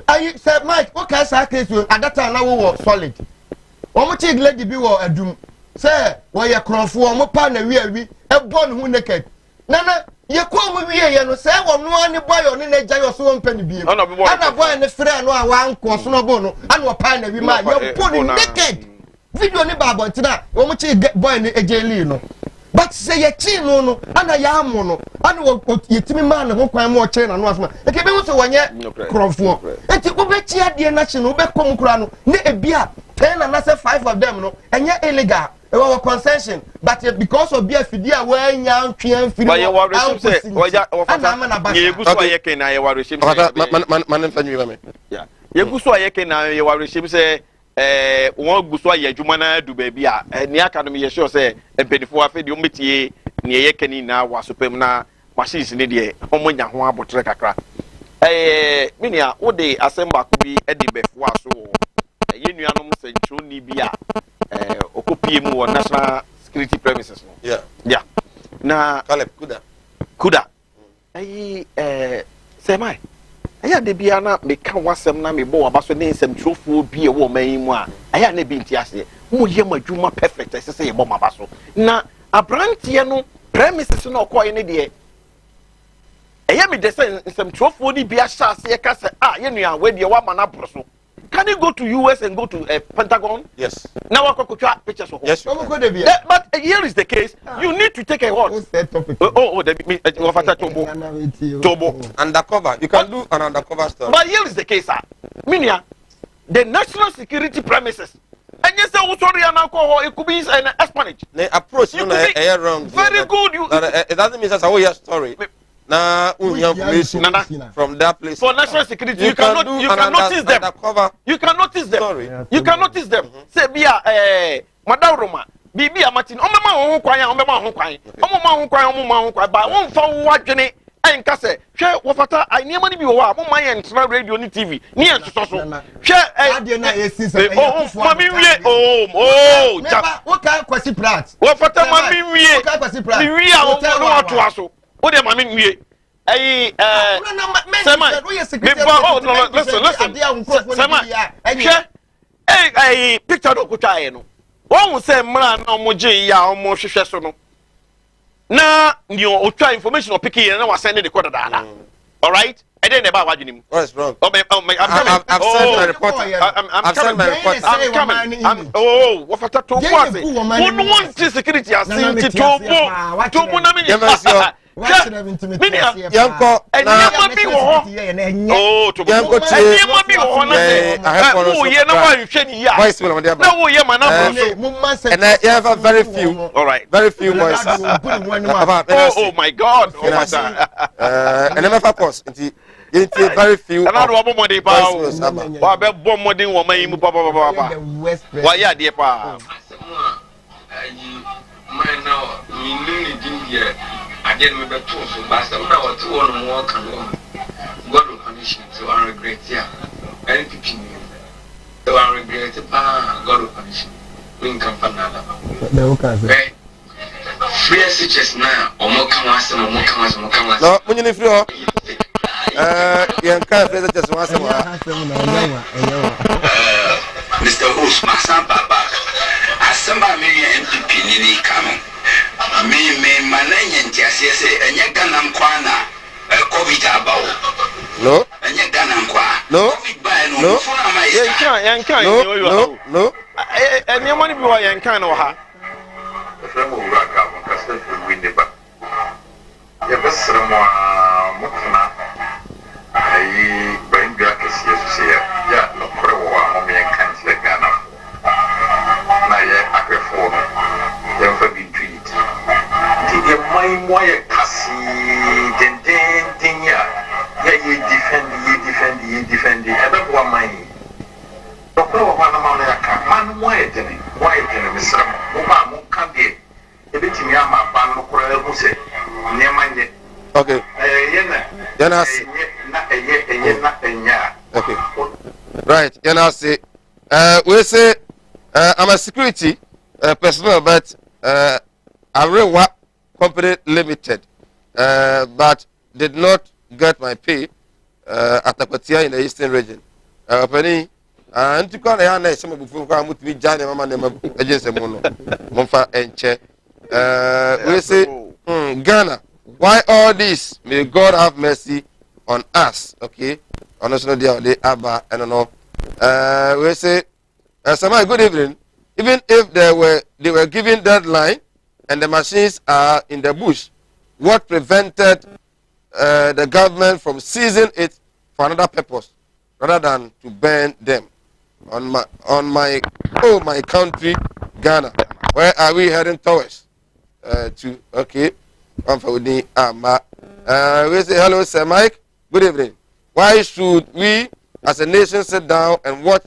ayi say Mike o ka sa case you at that time na wo solid o mo chief lady bi wo adum say wo ye kronfo o mo pa na wi e born who naked nana ye ko mu wiye ye no say wo no ani boy oni na gya yo so won pani biem ana boy ne frɛ no a wan ko so no bo no ana wo pa na wi ma ye born naked video ni babo ntina wo mu chi boy ni ejeli no but say ye chi no ana ya amo no ana wo yetimi ma ne ho kwan mo che na no asoma e ke be wo so wonye krofo enti wo be chi ade na chi no be kom kura no ne ebia 10 na say 5 of them no enye illegal our concession but because of beer fidia we nya ntwe firi we worship say ye guso ayeke na ye worship man fanyi ba me yeah ye guso ayeke na ye worship say won guso aye adwuma na du ba bia ni aka no ye sure say empedifo afedi o metie ni ayeke ni na wasopem na machines ni de omonya ho abotre kakra minia wo de asemba ko bi e de befo aso ye nuanom sentro ni bia okopie mu national security premises no yeah na Caleb kuda say mai aya de bia na me ka wasem na me bo abaso ne nsem trofo bi e wo man mu a aya na bi nti ase mo ye madwuma perfect say ye bo mabaso na abrantie no premises no okoye ne de hear me they say some 12 ni bia sha se ka say ye nua we de wa mana broso. Can you go to US and go to Pentagon? Yes. Now I could pictures of yes. But here is the case. You need to take a what? Tobo. Undercover. You can do an undercover story. But here is the case, sir. Minia, the national security premises. And yes, sorry, alcohol, it could be an espionage. The approach you know wrong. Very good. It doesn't mean that's a whole story. Now, from that place for national security, you can notice them. You can notice them. Sorry. You can notice them. Say, Bia, Madam Roma, Bibia Martin, Omama Honquai, Omama Honquai, Omama Honquai, Omama Honquai, but one for what Jenny and Casse. Share Wafata, I near money be wa, my and radio ni TV, near to social. Share, what kind of question plants? Wafata, Mammy, we are to us. What am I mean? Listen. Hey, picture of Kutayano. One will say, man, Omoji, ya, almost Shesono. Now, you try information or picking and I was sending the quarter dana. All right? I didn't about what you mean. What's wrong? I've sent my report. I'm coming. Oh, what for that? One wants security. I see it. Tobo. Yanko, and never be oh, to Yanko, never be oh, you know, you should hear. No, you and I have very few. All right, very few boys. Oh my God, and I'm a course. It's very few. And I don't want money. Why be born more than woman? Why, yeah, dear pa. I didn't remember two so basta. Now what two on more can God will punish you. So I regret ya. Very picking you. So I regret it. God will punish you. We can find another. Right. Free SHS now. Or more come once and more come once. No, when you free. You can't play just once a while. Mr. Host, my son, Papa. As somebody MPP nearly coming. Me mananya ntiase se enye ganam kwa na covid abawo no enye ganam kwa no covid ba no funa mai yankan no enye money bi wa yankan no ha fremo wura ka mo kasa wi ne ba ya besra mo mutuna ai bain bia kesi se ya no kore wa mo me yankan se gana na ye akrefo ya fa bi tweet the my moye kasi den ya defend ebe bo my dokoro wa na ma na ka man moye tene misra mo ma mo kan de ebe timi ama ba no koro e hu se ne manje okay yana okay right yana say we say I'm a security personnel but Arewa Company Limited, but did not get my pay at Apatia in the Eastern region. Penny, and to call a some of the be Johnny Mamma agency Monfa and Che. We say, Ghana, why all this? May God have mercy on us, okay? Honestly, they Abba and all. We say, Samai, good evening. Even if they were given deadline, and the machines are in the bush, what prevented the government from seizing it for another purpose rather than to burn them on my country, Ghana? Where are we heading towards? To okay, we say hello, Sir Mike. Good evening. Why should we as a nation sit down and watch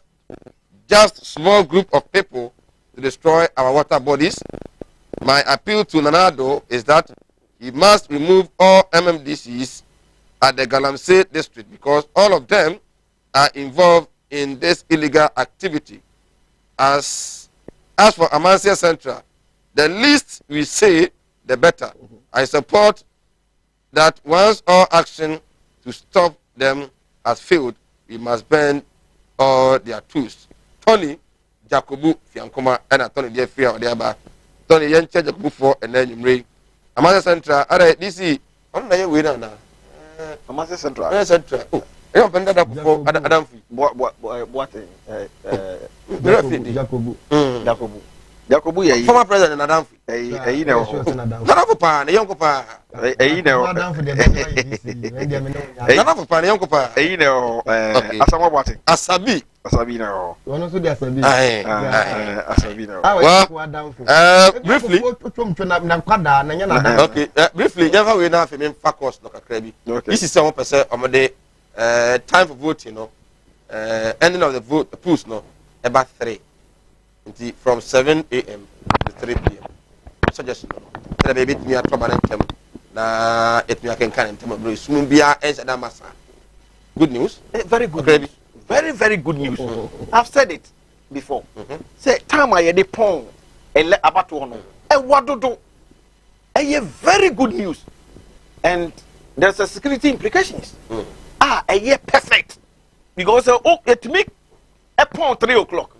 just a small group of people to destroy our water bodies? My appeal to Nanado is that he must remove all MMDCs at the Galamsey district because all of them are involved in this illegal activity. As for Amansia Central, the least we say, the better. I support that once all action to stop them has failed, we must burn all their tools. Tony Jacobu Fiankoma and Tony Jeffrey or the Tony Yen Jacobu for and then you bring Amansia Central. Alright, this is on the way now. Amase Central. Central. Oh, you open that up for Adam. What? Jacobu, former president Adam. You know, Not pa, young pa. You know, Not pa, young pa. You know, Asama what? Asabi. Asabino. One also the Asabi. Asabino. Briefly. Okay, briefly, never we now for focus no kakrebi. This is 7% on the time for voting, no. Ending of the vote, the polls, no, about 3. From 7 a.m. to 3 p.m. Suggestion. The baby me a trouble and them. Na it me a can and them bro. Sumumbia ends na masa. Good news. Very good. Okay. Very, very good news. I've said it before. Say time I the pong and let about to honor. What do? Very good news. And there's a security implications. Perfect. Because it make a pong 3 o'clock.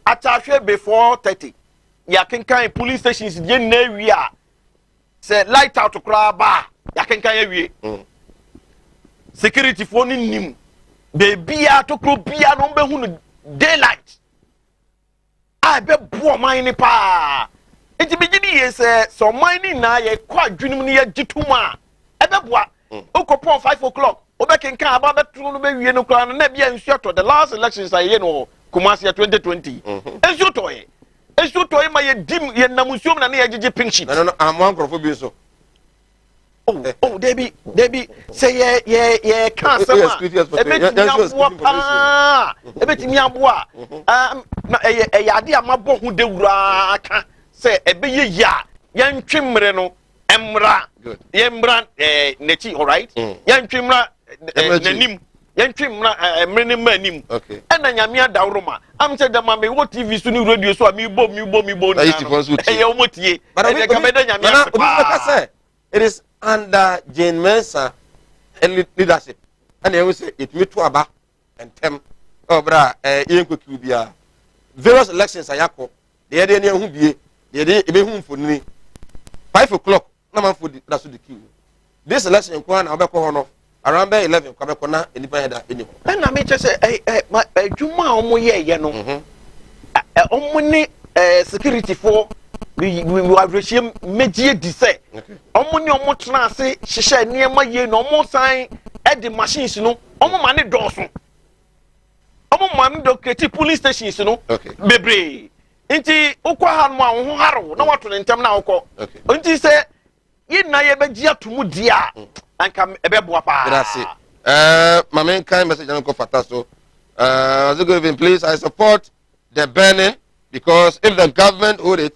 At before 30. Ya can kind police stations yen area. Say light out to crowd bar. Ya can kind security phone in him. Baby to club bia no be hu daylight. I be bo mine pa. Enti begini ye say so mine na ye kwa dwunum ne ye gituma. E be boa. Okopon 5 o'clock. Obe kenkan aba betu no be wie no kra na bia nsu to the last elections aye no Kumasi 2020. Ensu toye ma ye dim ye namusuom na ye gigi pink sheet. No, I'm one crop bi so. Oh, Debbie, say yeah, can't say. Ebetimi aboa. Yade amabo hu dewura aka say ebe ye ya yantwemre no emra. Yemra nechi, all right? Yantwemra nanim. Yantwemra emre manim. Okay. Ena nyamia dawroma. Am say the mama what TV so ni radio so mi bo na. E yo motie. But e ka beda nyamia. It is under Jane Mensa leadership. And they will say it me to aba and tem. Oh bra, yenko kubia. Various elections ayako. The ade ne hu bie. The ade ebe hu mfoni. 5 o'clock na man for that's the queue. This election kwa na obekọ ho no around 11 kwa bekọ na enipa header eni. Na me che say adwuma omo ye no. Omo ni security for we average meji di say omo ni omo tena ase hihye niema ye no omo san the machines no omo ma ne doso omo ma ne do create police stations no bebre nti okwa ha no ho haro na wato ne ntem na okọ nti say ye na ye beji atomu dia anka ebeboa pa that's my main kind message on fata so please I support the banning because if the government hold it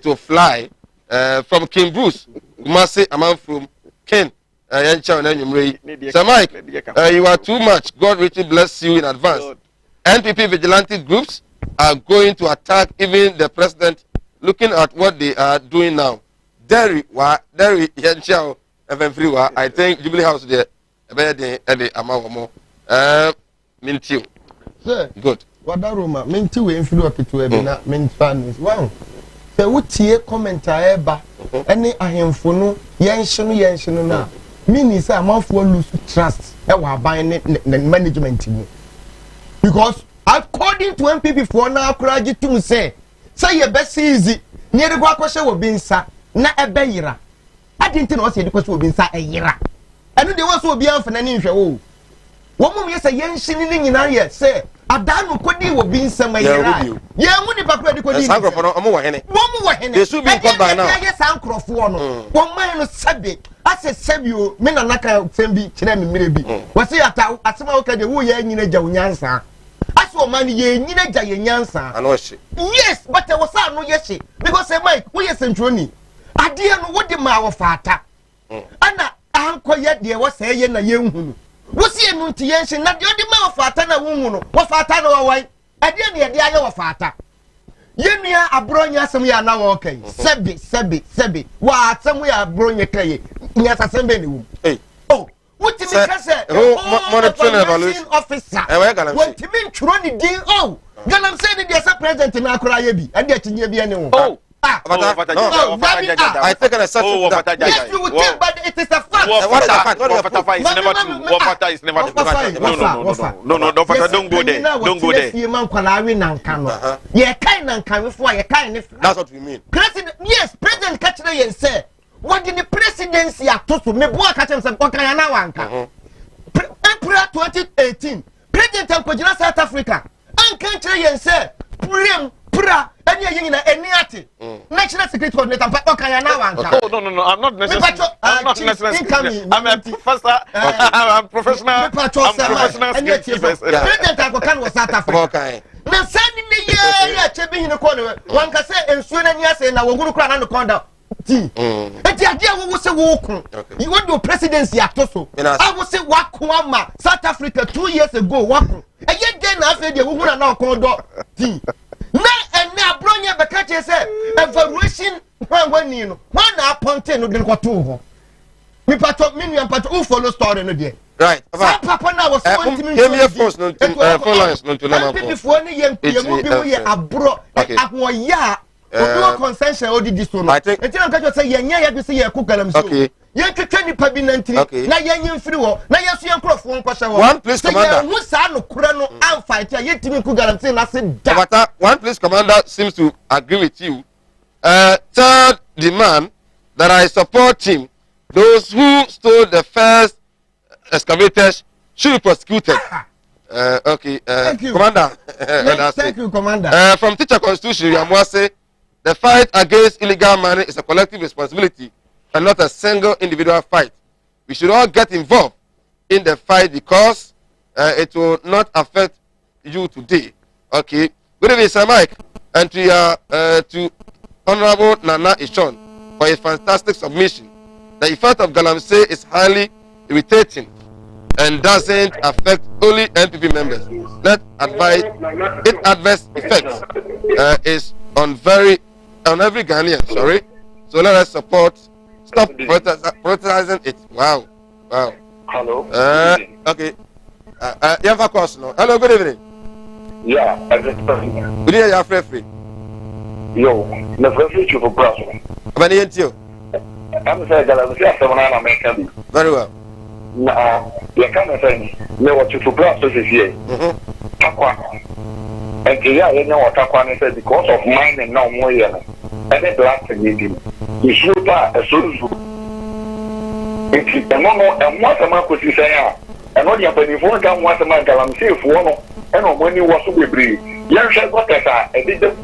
will fly from King Bruce, Kumasi, among from Ken, Sir Mike, you are too much. God richly bless you in advance. NPP vigilante groups are going to attack even the president. Looking at what they are doing now, I think Jubilee House there, Mintiu. Sir, good. What that room? Mintiu, influence to a min fan. Wow. Se wutie commenter eba ene ahemfo no yenhye no na meaning say amanfo lose trust e wa ban ne management mu because according to MPP for na akuraji tum say ye be easy ne de kwa kwhye wo bi nsa na ebe yira adinti na o say de kwhye wo bi nsa e yira eno de wo so obi amfa na ni nhwe wo mum ye say yenhye ni nyina ye say adanu kodi wo bi nsema yira ye mu ni pakwa di kodi sankrofo no omo wo hene they should be in court by now ye sankrofo no wo man no sabe ase sabio me na naka fembi kire me mere bi wase ata asema wo ka de wo ye nyina gya wonyansa ase o man ye nyina gya ye nyansa ano hye yes but wo sa no ye hye because say Mike wo ye sentroni ade no wo de ma wo faata ana anko ye de wo say ye na ye nhunu wosi enu nti yenhye na de odi ma wafata na wunwu no wafata na wawai ade ne ye de aye wafata yenua abronya asem ya na wo kai sebi wa asem ya abronya kai ni asasem be ne wum oh wuti mi kase monitoring evaluation officer wuti mi ntworo ni din oh ganam say ni de president na akora ye bi ade atinye bi ene wo I think an assumption that yes, you would think, but it is a fact. What is a fact? Wafata is never true. Wafata is never true. No, Wafata, don't go there. Don't go there. That's what we mean. President, yes, President Kachina said, what in the presidency are to me, boy, catching some Okayana Wanka. Emperor 2018, President Kojina South Africa, and Kachina said, Pra, and you're in any ati. National Secretary of Nathan Okayana Wanka. Oh, no, I'm not necessarily. I'm a professor. I'm professional. President Akokan was South Africa. Now, sending the year, Chebin in the corner, one can say, and soon and yes, and I will go around the corner. And the idea was a walk. You want your presidency at Toso. I will say, Wakwama, South Africa 2 years ago, Waku. And yet, then after the woman are now called now, Bronya Bakache said, evaluation when you know, one appointed no then what two. We part of million part who follow story no day. Right. Papa now was give me a force no to phone lines no to number. Before any young people be abroad ya no concession or this one. I think until I say ya be say ya cook galam so. Okay. Ya twetwa nipa bi nantri na ya nyim firi wo na ya so ya nkrofo nkwahye wo. One please commander. Mu sa no kura no amfight ya yetimi cook galam say na say da. One please commander seems to agree with you. Third demand that I support him. Those who stole the first excavators should be prosecuted. Okay, thank you. Commander. Thank you, Commander. From Teacher Constitution, Yamwase, the fight against illegal mining is a collective responsibility and not a single individual fight. We should all get involved in the fight because it will not affect you today. Okay. Good evening, Sir Mike, and to Honorable Nana Ishon for a fantastic submission. The effect of Galamsey is highly irritating and doesn't affect only NPP members. Its adverse effects is on every Ghanaian. Sorry, so let us stop politicizing it. Wow. Hello. Okay. You have a question now. Hello. Good evening. Yeah. Good evening. You are free. Yo, the free for Brussels. How many you? I'm saying that I'm just American. Very well. Now, you can't say, no, what you for Brussels is here. And you know what I said because of mine and no more. And then the last thing you should have a solution. It's a moment and what a man could say, and what you have been for down what a man can say for one, and when you was to be brave. Young shall what I did them.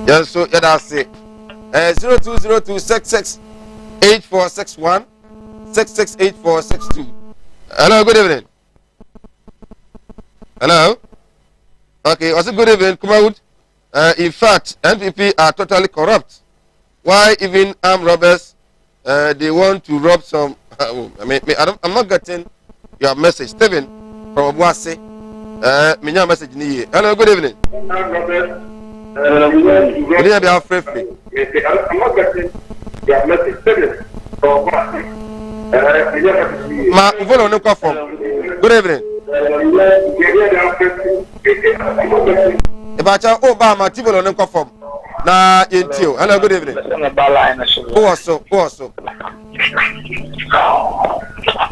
Yes, so that's it. 0202668461 668462. Hello, good evening. Hello. Okay, also good evening, Kumawood. In fact, NPP are totally corrupt. Why even armed robbers? They want to rob some. I'm not getting your message, Stephen from Obuasi. My message ni. Hello, good evening. Good evening, I'm free. I'm not getting your message, Stephen from Obuasi. Ma, follow no confirm. Good evening. Ibacha Obama Tibolo no confirm. Na yentio. Hello, good evening. Who also?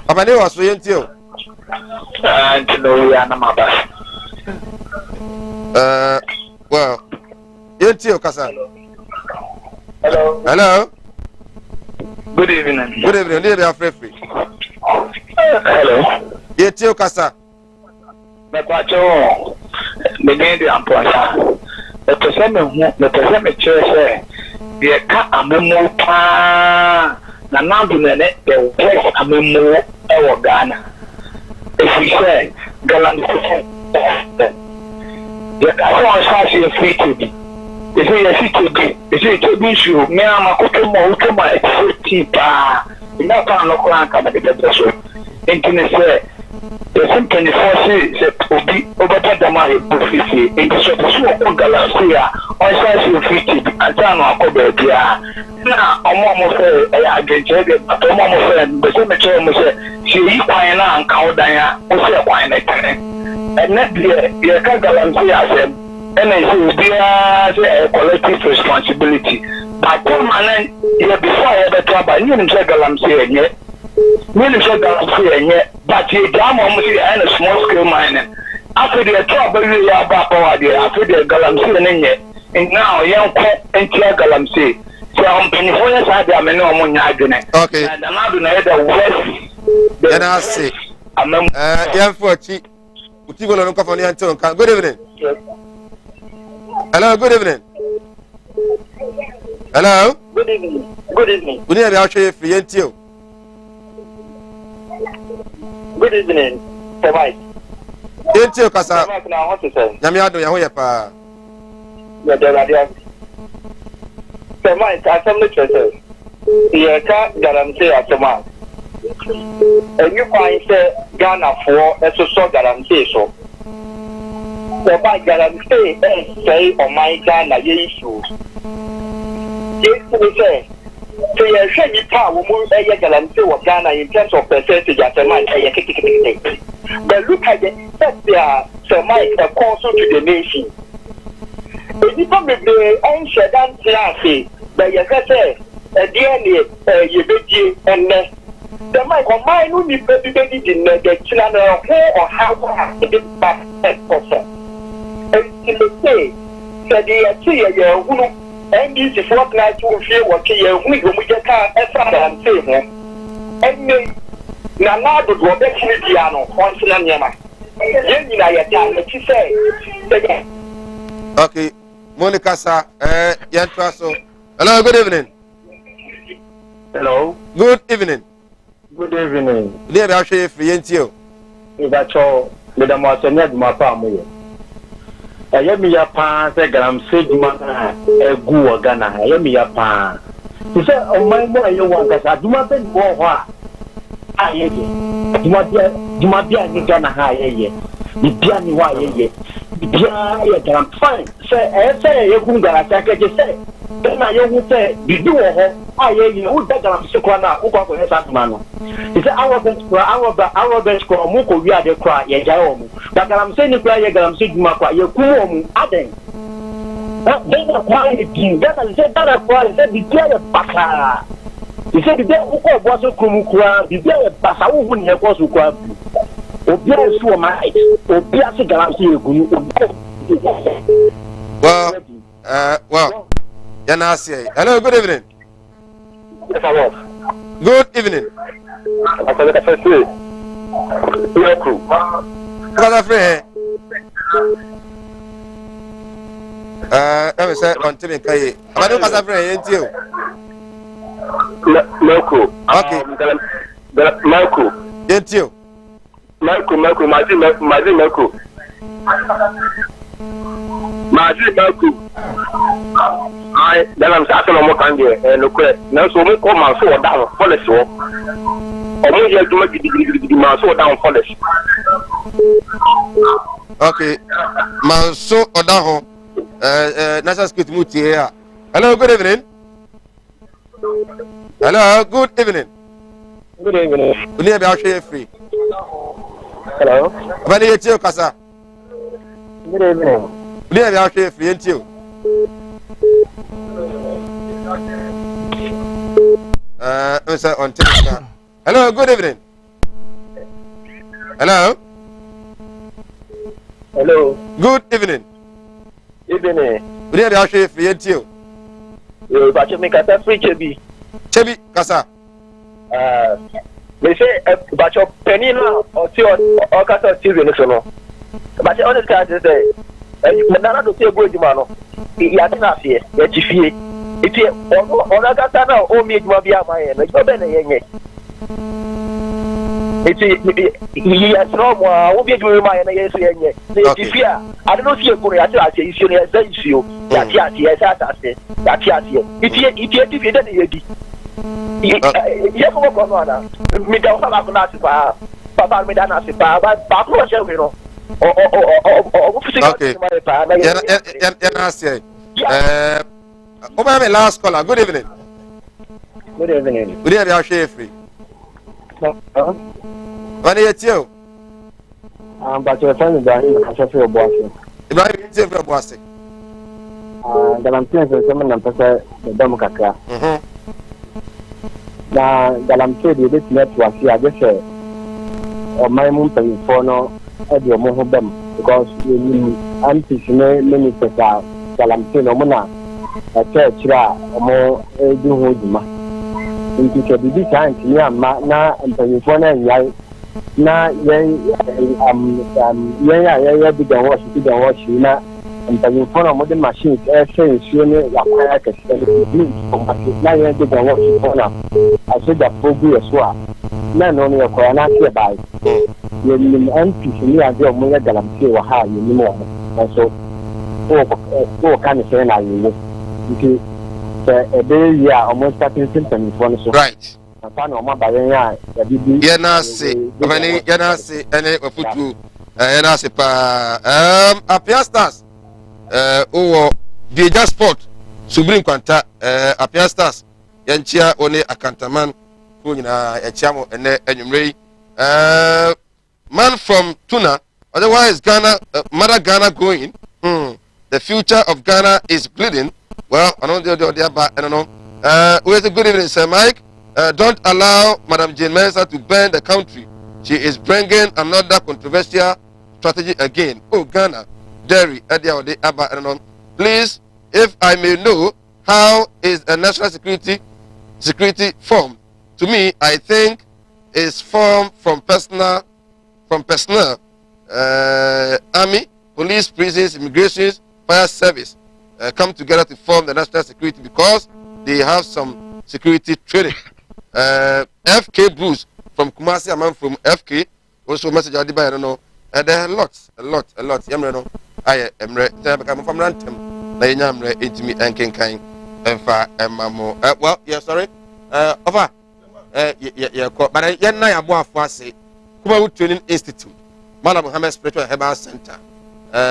Abane was yentio. Well, yentio kasa. Hello. Good evening. Good evening. You are free. Hello. Yentio kasa. Mepacho. Megende amposa. The person say the cat amemo pa na nandu nene the west amemo e Ghana. If we say Galan the cat was free to be. They say yes to be. They say to be sure. Me am akoto mo utoma e pa. Ina pa no kran ka be better so. Intimate say the simple force obi obata dama e ofisi into so so galaxia on size 50 atano akoba bia na omo say e agenje be omo say be se me che mo say si yi kwan na anka odan a o say kwan na tene and na be ka galaxia say and say bia say collective responsibility but man you before you better ba you say galaxia nye really said that but you damn almost and a small scale mining. After the trouble, you are back after the galamsey and now young and clear galamsey. So I'm penny for your side, I'm no more. Okay, and I'm not the west. Then I say, I'm young for cheap. Good evening. Hello, good evening. Hello, good evening. Good evening. Good evening. I'll show you free and you. Good evening, Sir Mike. Thank you, Kasa. Mike, now what to say? Yamiado, Yahoyapa. Yeah, there. Sir Mike, I come to you. You can't guarantee at the mark. And you find Ghana for a social guarantee so. Sir Mike, guarantee say on my Ghana issue. Yes, we say. So you should be power more a guarantee of Ghana in terms of percentage at the mind. But look at it, that they are Sir Mike a counsel to the nation. If you come with the answer, then say, but you can say, a DNA, you did, and Sir Mike, on my own, you better in the channel or how to get back that person. And you say, that they are here, and this is what night to feel what we get and say, and me, Nana, the Robert Piano, once in a yama. Let you say, okay, Monica, sir, Yantraso. Hello, good evening. Hello, good evening. Good evening. Dear, I'll show you free and you. That's all, with a more than my family. I am your pa, I'm saying, a goo Ghana. I am your pa. He said, oh, my boy, you want us. I do not think more. I hear you. You might be a Ghana high. The piano, why, ye. I'm fine. Say, you couldn't attack it. Say, then I would say, you do I hear you. Who better I'm so corner, who got that man. He said, our bench for Moko, we are the cry, ye, but I'm saying, I'm saying, you cool, adding. Then a quiet king, that I said, that I quiet, said, the player Baka. He said, the day was a Kumukra, the day Basa wouldn't have was Ukra. Obia so my Obia well, Yanasi. Hello, good evening. Yes, I was. Good evening. I said, I said, let me say on TV Kaye. I don't pass a friend, ain't you? Marco. Okay. Marco. Ain't you? Marco, Mazi Marco. I then I'm starting on more candy and look at now so we come and so down for the show. Or maybe I do make the man so down for the okay. Man so down. National Security Muti here. Hello, good evening. Hello, good evening. Good evening. We need to be free. Hello. When you tell Kasa. Good evening. We need to be free, ain't you? On TV. Hello, good evening. Hello. Hello. Good evening. Evening. We need to be free, ain't you? But you make a free Chebi. Chebi, Kasa. They say, but your penny now or Kasa TV. But the honest card is there. And Nana to say, good man. He had enough here. If you on a gata now, oh, me, my dear, my end. It's not better. He has no more. Who be doing my yes, if you I don't know if you're going to say, you should say, you that yes, I say, that yes, if you did it, Yeah, come on. Me don't have a good Papa, me don't see Papa, but Papa, you know. Okay. My last caller. Good evening. Good evening. Good evening. I'll share free. What are you? But your friend is going to feel bossy. Ibrahim, it's a bossy. That I'm saying someone and Papa, the Domaka. Now, that I'm saying you did not was here, I just say, or my mum paying for no, at your move them, because I'm teaching ministers that I'm saying, Omona, a church, or more, do Hudima. It is a big time to me, now, and paying for no, na yeah, big and watch, na and paying for no modern machines, saying, sooner, like I can na yeah, big and watch for now. I said that for you as well. None only a corona by you empty to me as your mother that I'm still high anymore. And so, kind of saying, I will. A day, yeah, almost starting symptoms one so. Right. I found on my barrier. Yenasi, any of you, Yenasi, Apiastas, the just sport, Subrin Quanta, Apiastas, Yanchia, only a cantaman, Punina, a chamo, and Enumray, man from Tuna, otherwise Ghana, Mother Ghana going, the future of Ghana is bleeding. Well, I don't know, but I don't know. Where's a good evening, Sir Mike? Don't allow Madam Jane Mensah to burn the country. She is bringing another controversial strategy again. Oh, Ghana, Derry, Edia, or the Abba, I don't know. Please, if I may know, how is a national security formed? To me, I think it's formed from personnel, army, police, prisons, immigration, fire service come together to form the national security because they have some security training. FK Bruce from Kumasi, a man from FK, also message I don't know. There are a lot. Yamreno, I am from Rantum, Layamre, Intimi, and Kinkain, and Fa and Mamo. Well, yeah, sorry. Over. Yeah, but I am not a say Kumawood Training Institute, Malam Muhammad Spiritual Herbal Center,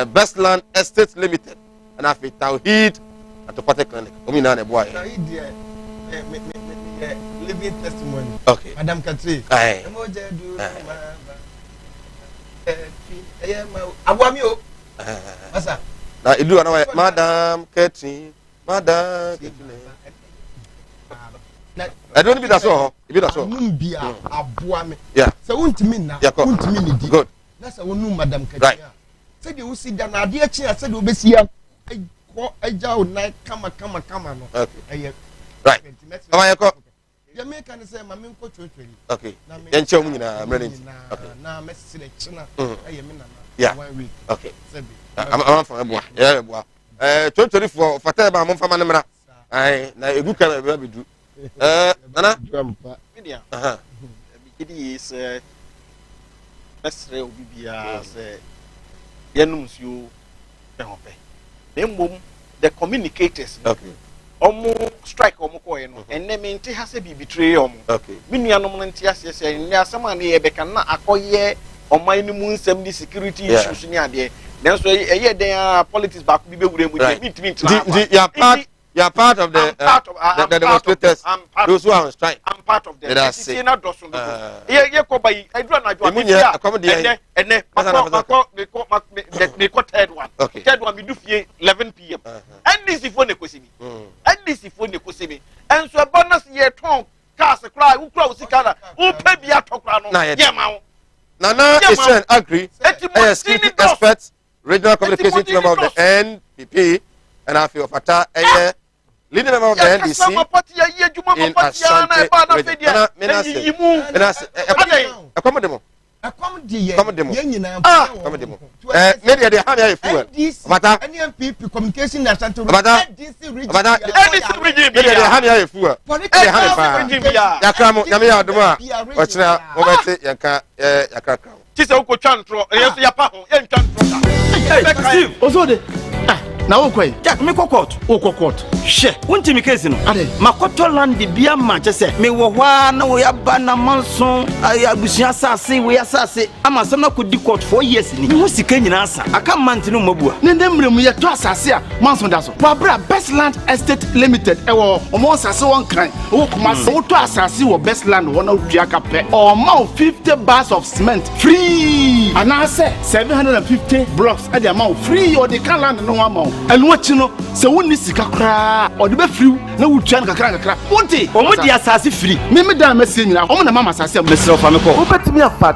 Bestland Estate Limited, and I fit Tawhid at the Party Clinic. Omina boy. Living testimony. Okay. Madam Katri. Aye. Abuamio. Asa. Na idu ana Madam Katri. Madam Katri. I don't be that so. Be that so. Mumbia abuame. Yeah. So untimi na. Untimi ni di. Good. Na sa wonu Madam Katri. Say the usi da na ade achi say the obesia. Eja o na kama no. Okay. Right. Ya make can say mama nko twetweri. Okay. Yan chew mu nyina mrani. Okay. Na mesile china aye me na. Yeah. 1 week. Okay. I'm from Eboa. Yeah, Eboa. 2024 fata ba mo fama nemra. Ai na egu ka ba bedu. Nana. Media. Bigidi is mesre obibia say yenum nsuo pehope. Nembom the communicators. Okay. Omo strike omo koye no enne me nti ha se bi betray omo. Okay. Me nuanom no nti ase se ne asema na ye beka na akoye oman ni mu nsem di security issues ni ade. Nanso eye den politics back bi bewure mu je mitimi ntina. You are part of the demonstrators. Those who are on strike. I'm part of them. That's it. Ye ko bayi adura na jo afia. Enne mako third one. Okay. Third one we do fie 11 p.m. NDC phone ne kosimi. NDC phone ne kosimi. Enso bonus ye ton cars cry who cry usika who pay bi atokra no. Ye ma wo. Nana is agree. Security experts, regional communication team member of the NPP, and I feel Fata leading member of the NDC in Asante media they have here fuel. Mata NPP communication na Asante NDC region media they have here fuel. They have pa. Yakramu nyame ya adoma. Ochira obete yanka yakra. Tisa uko chantro yeso ya pa ho ye chantro. Steve Ozode. na wo kwai Jack me court she wonti me case no ade makoto land bia ma che se me wo hwa na wo ya ba na manso abusia asase we asase ama sam na kodi court 4 years ni ho sika nyina asa aka mant no mabua ne ndemrem ye to asase a manso da so wa bra Best Land Estate Limited ewo omo asase won kan wo Kumasi wo to asase wo Best Land wo na dua ka pe o ma 50 bars of cement free anase 750 blocks at the amount free or the can land no amount and what you know se woni sika kra or the be free na wutua no kakra wonte o mo di asase free me da me se nyina o mo na mama asase am mesrɛ fa me kɔ wo betimi afa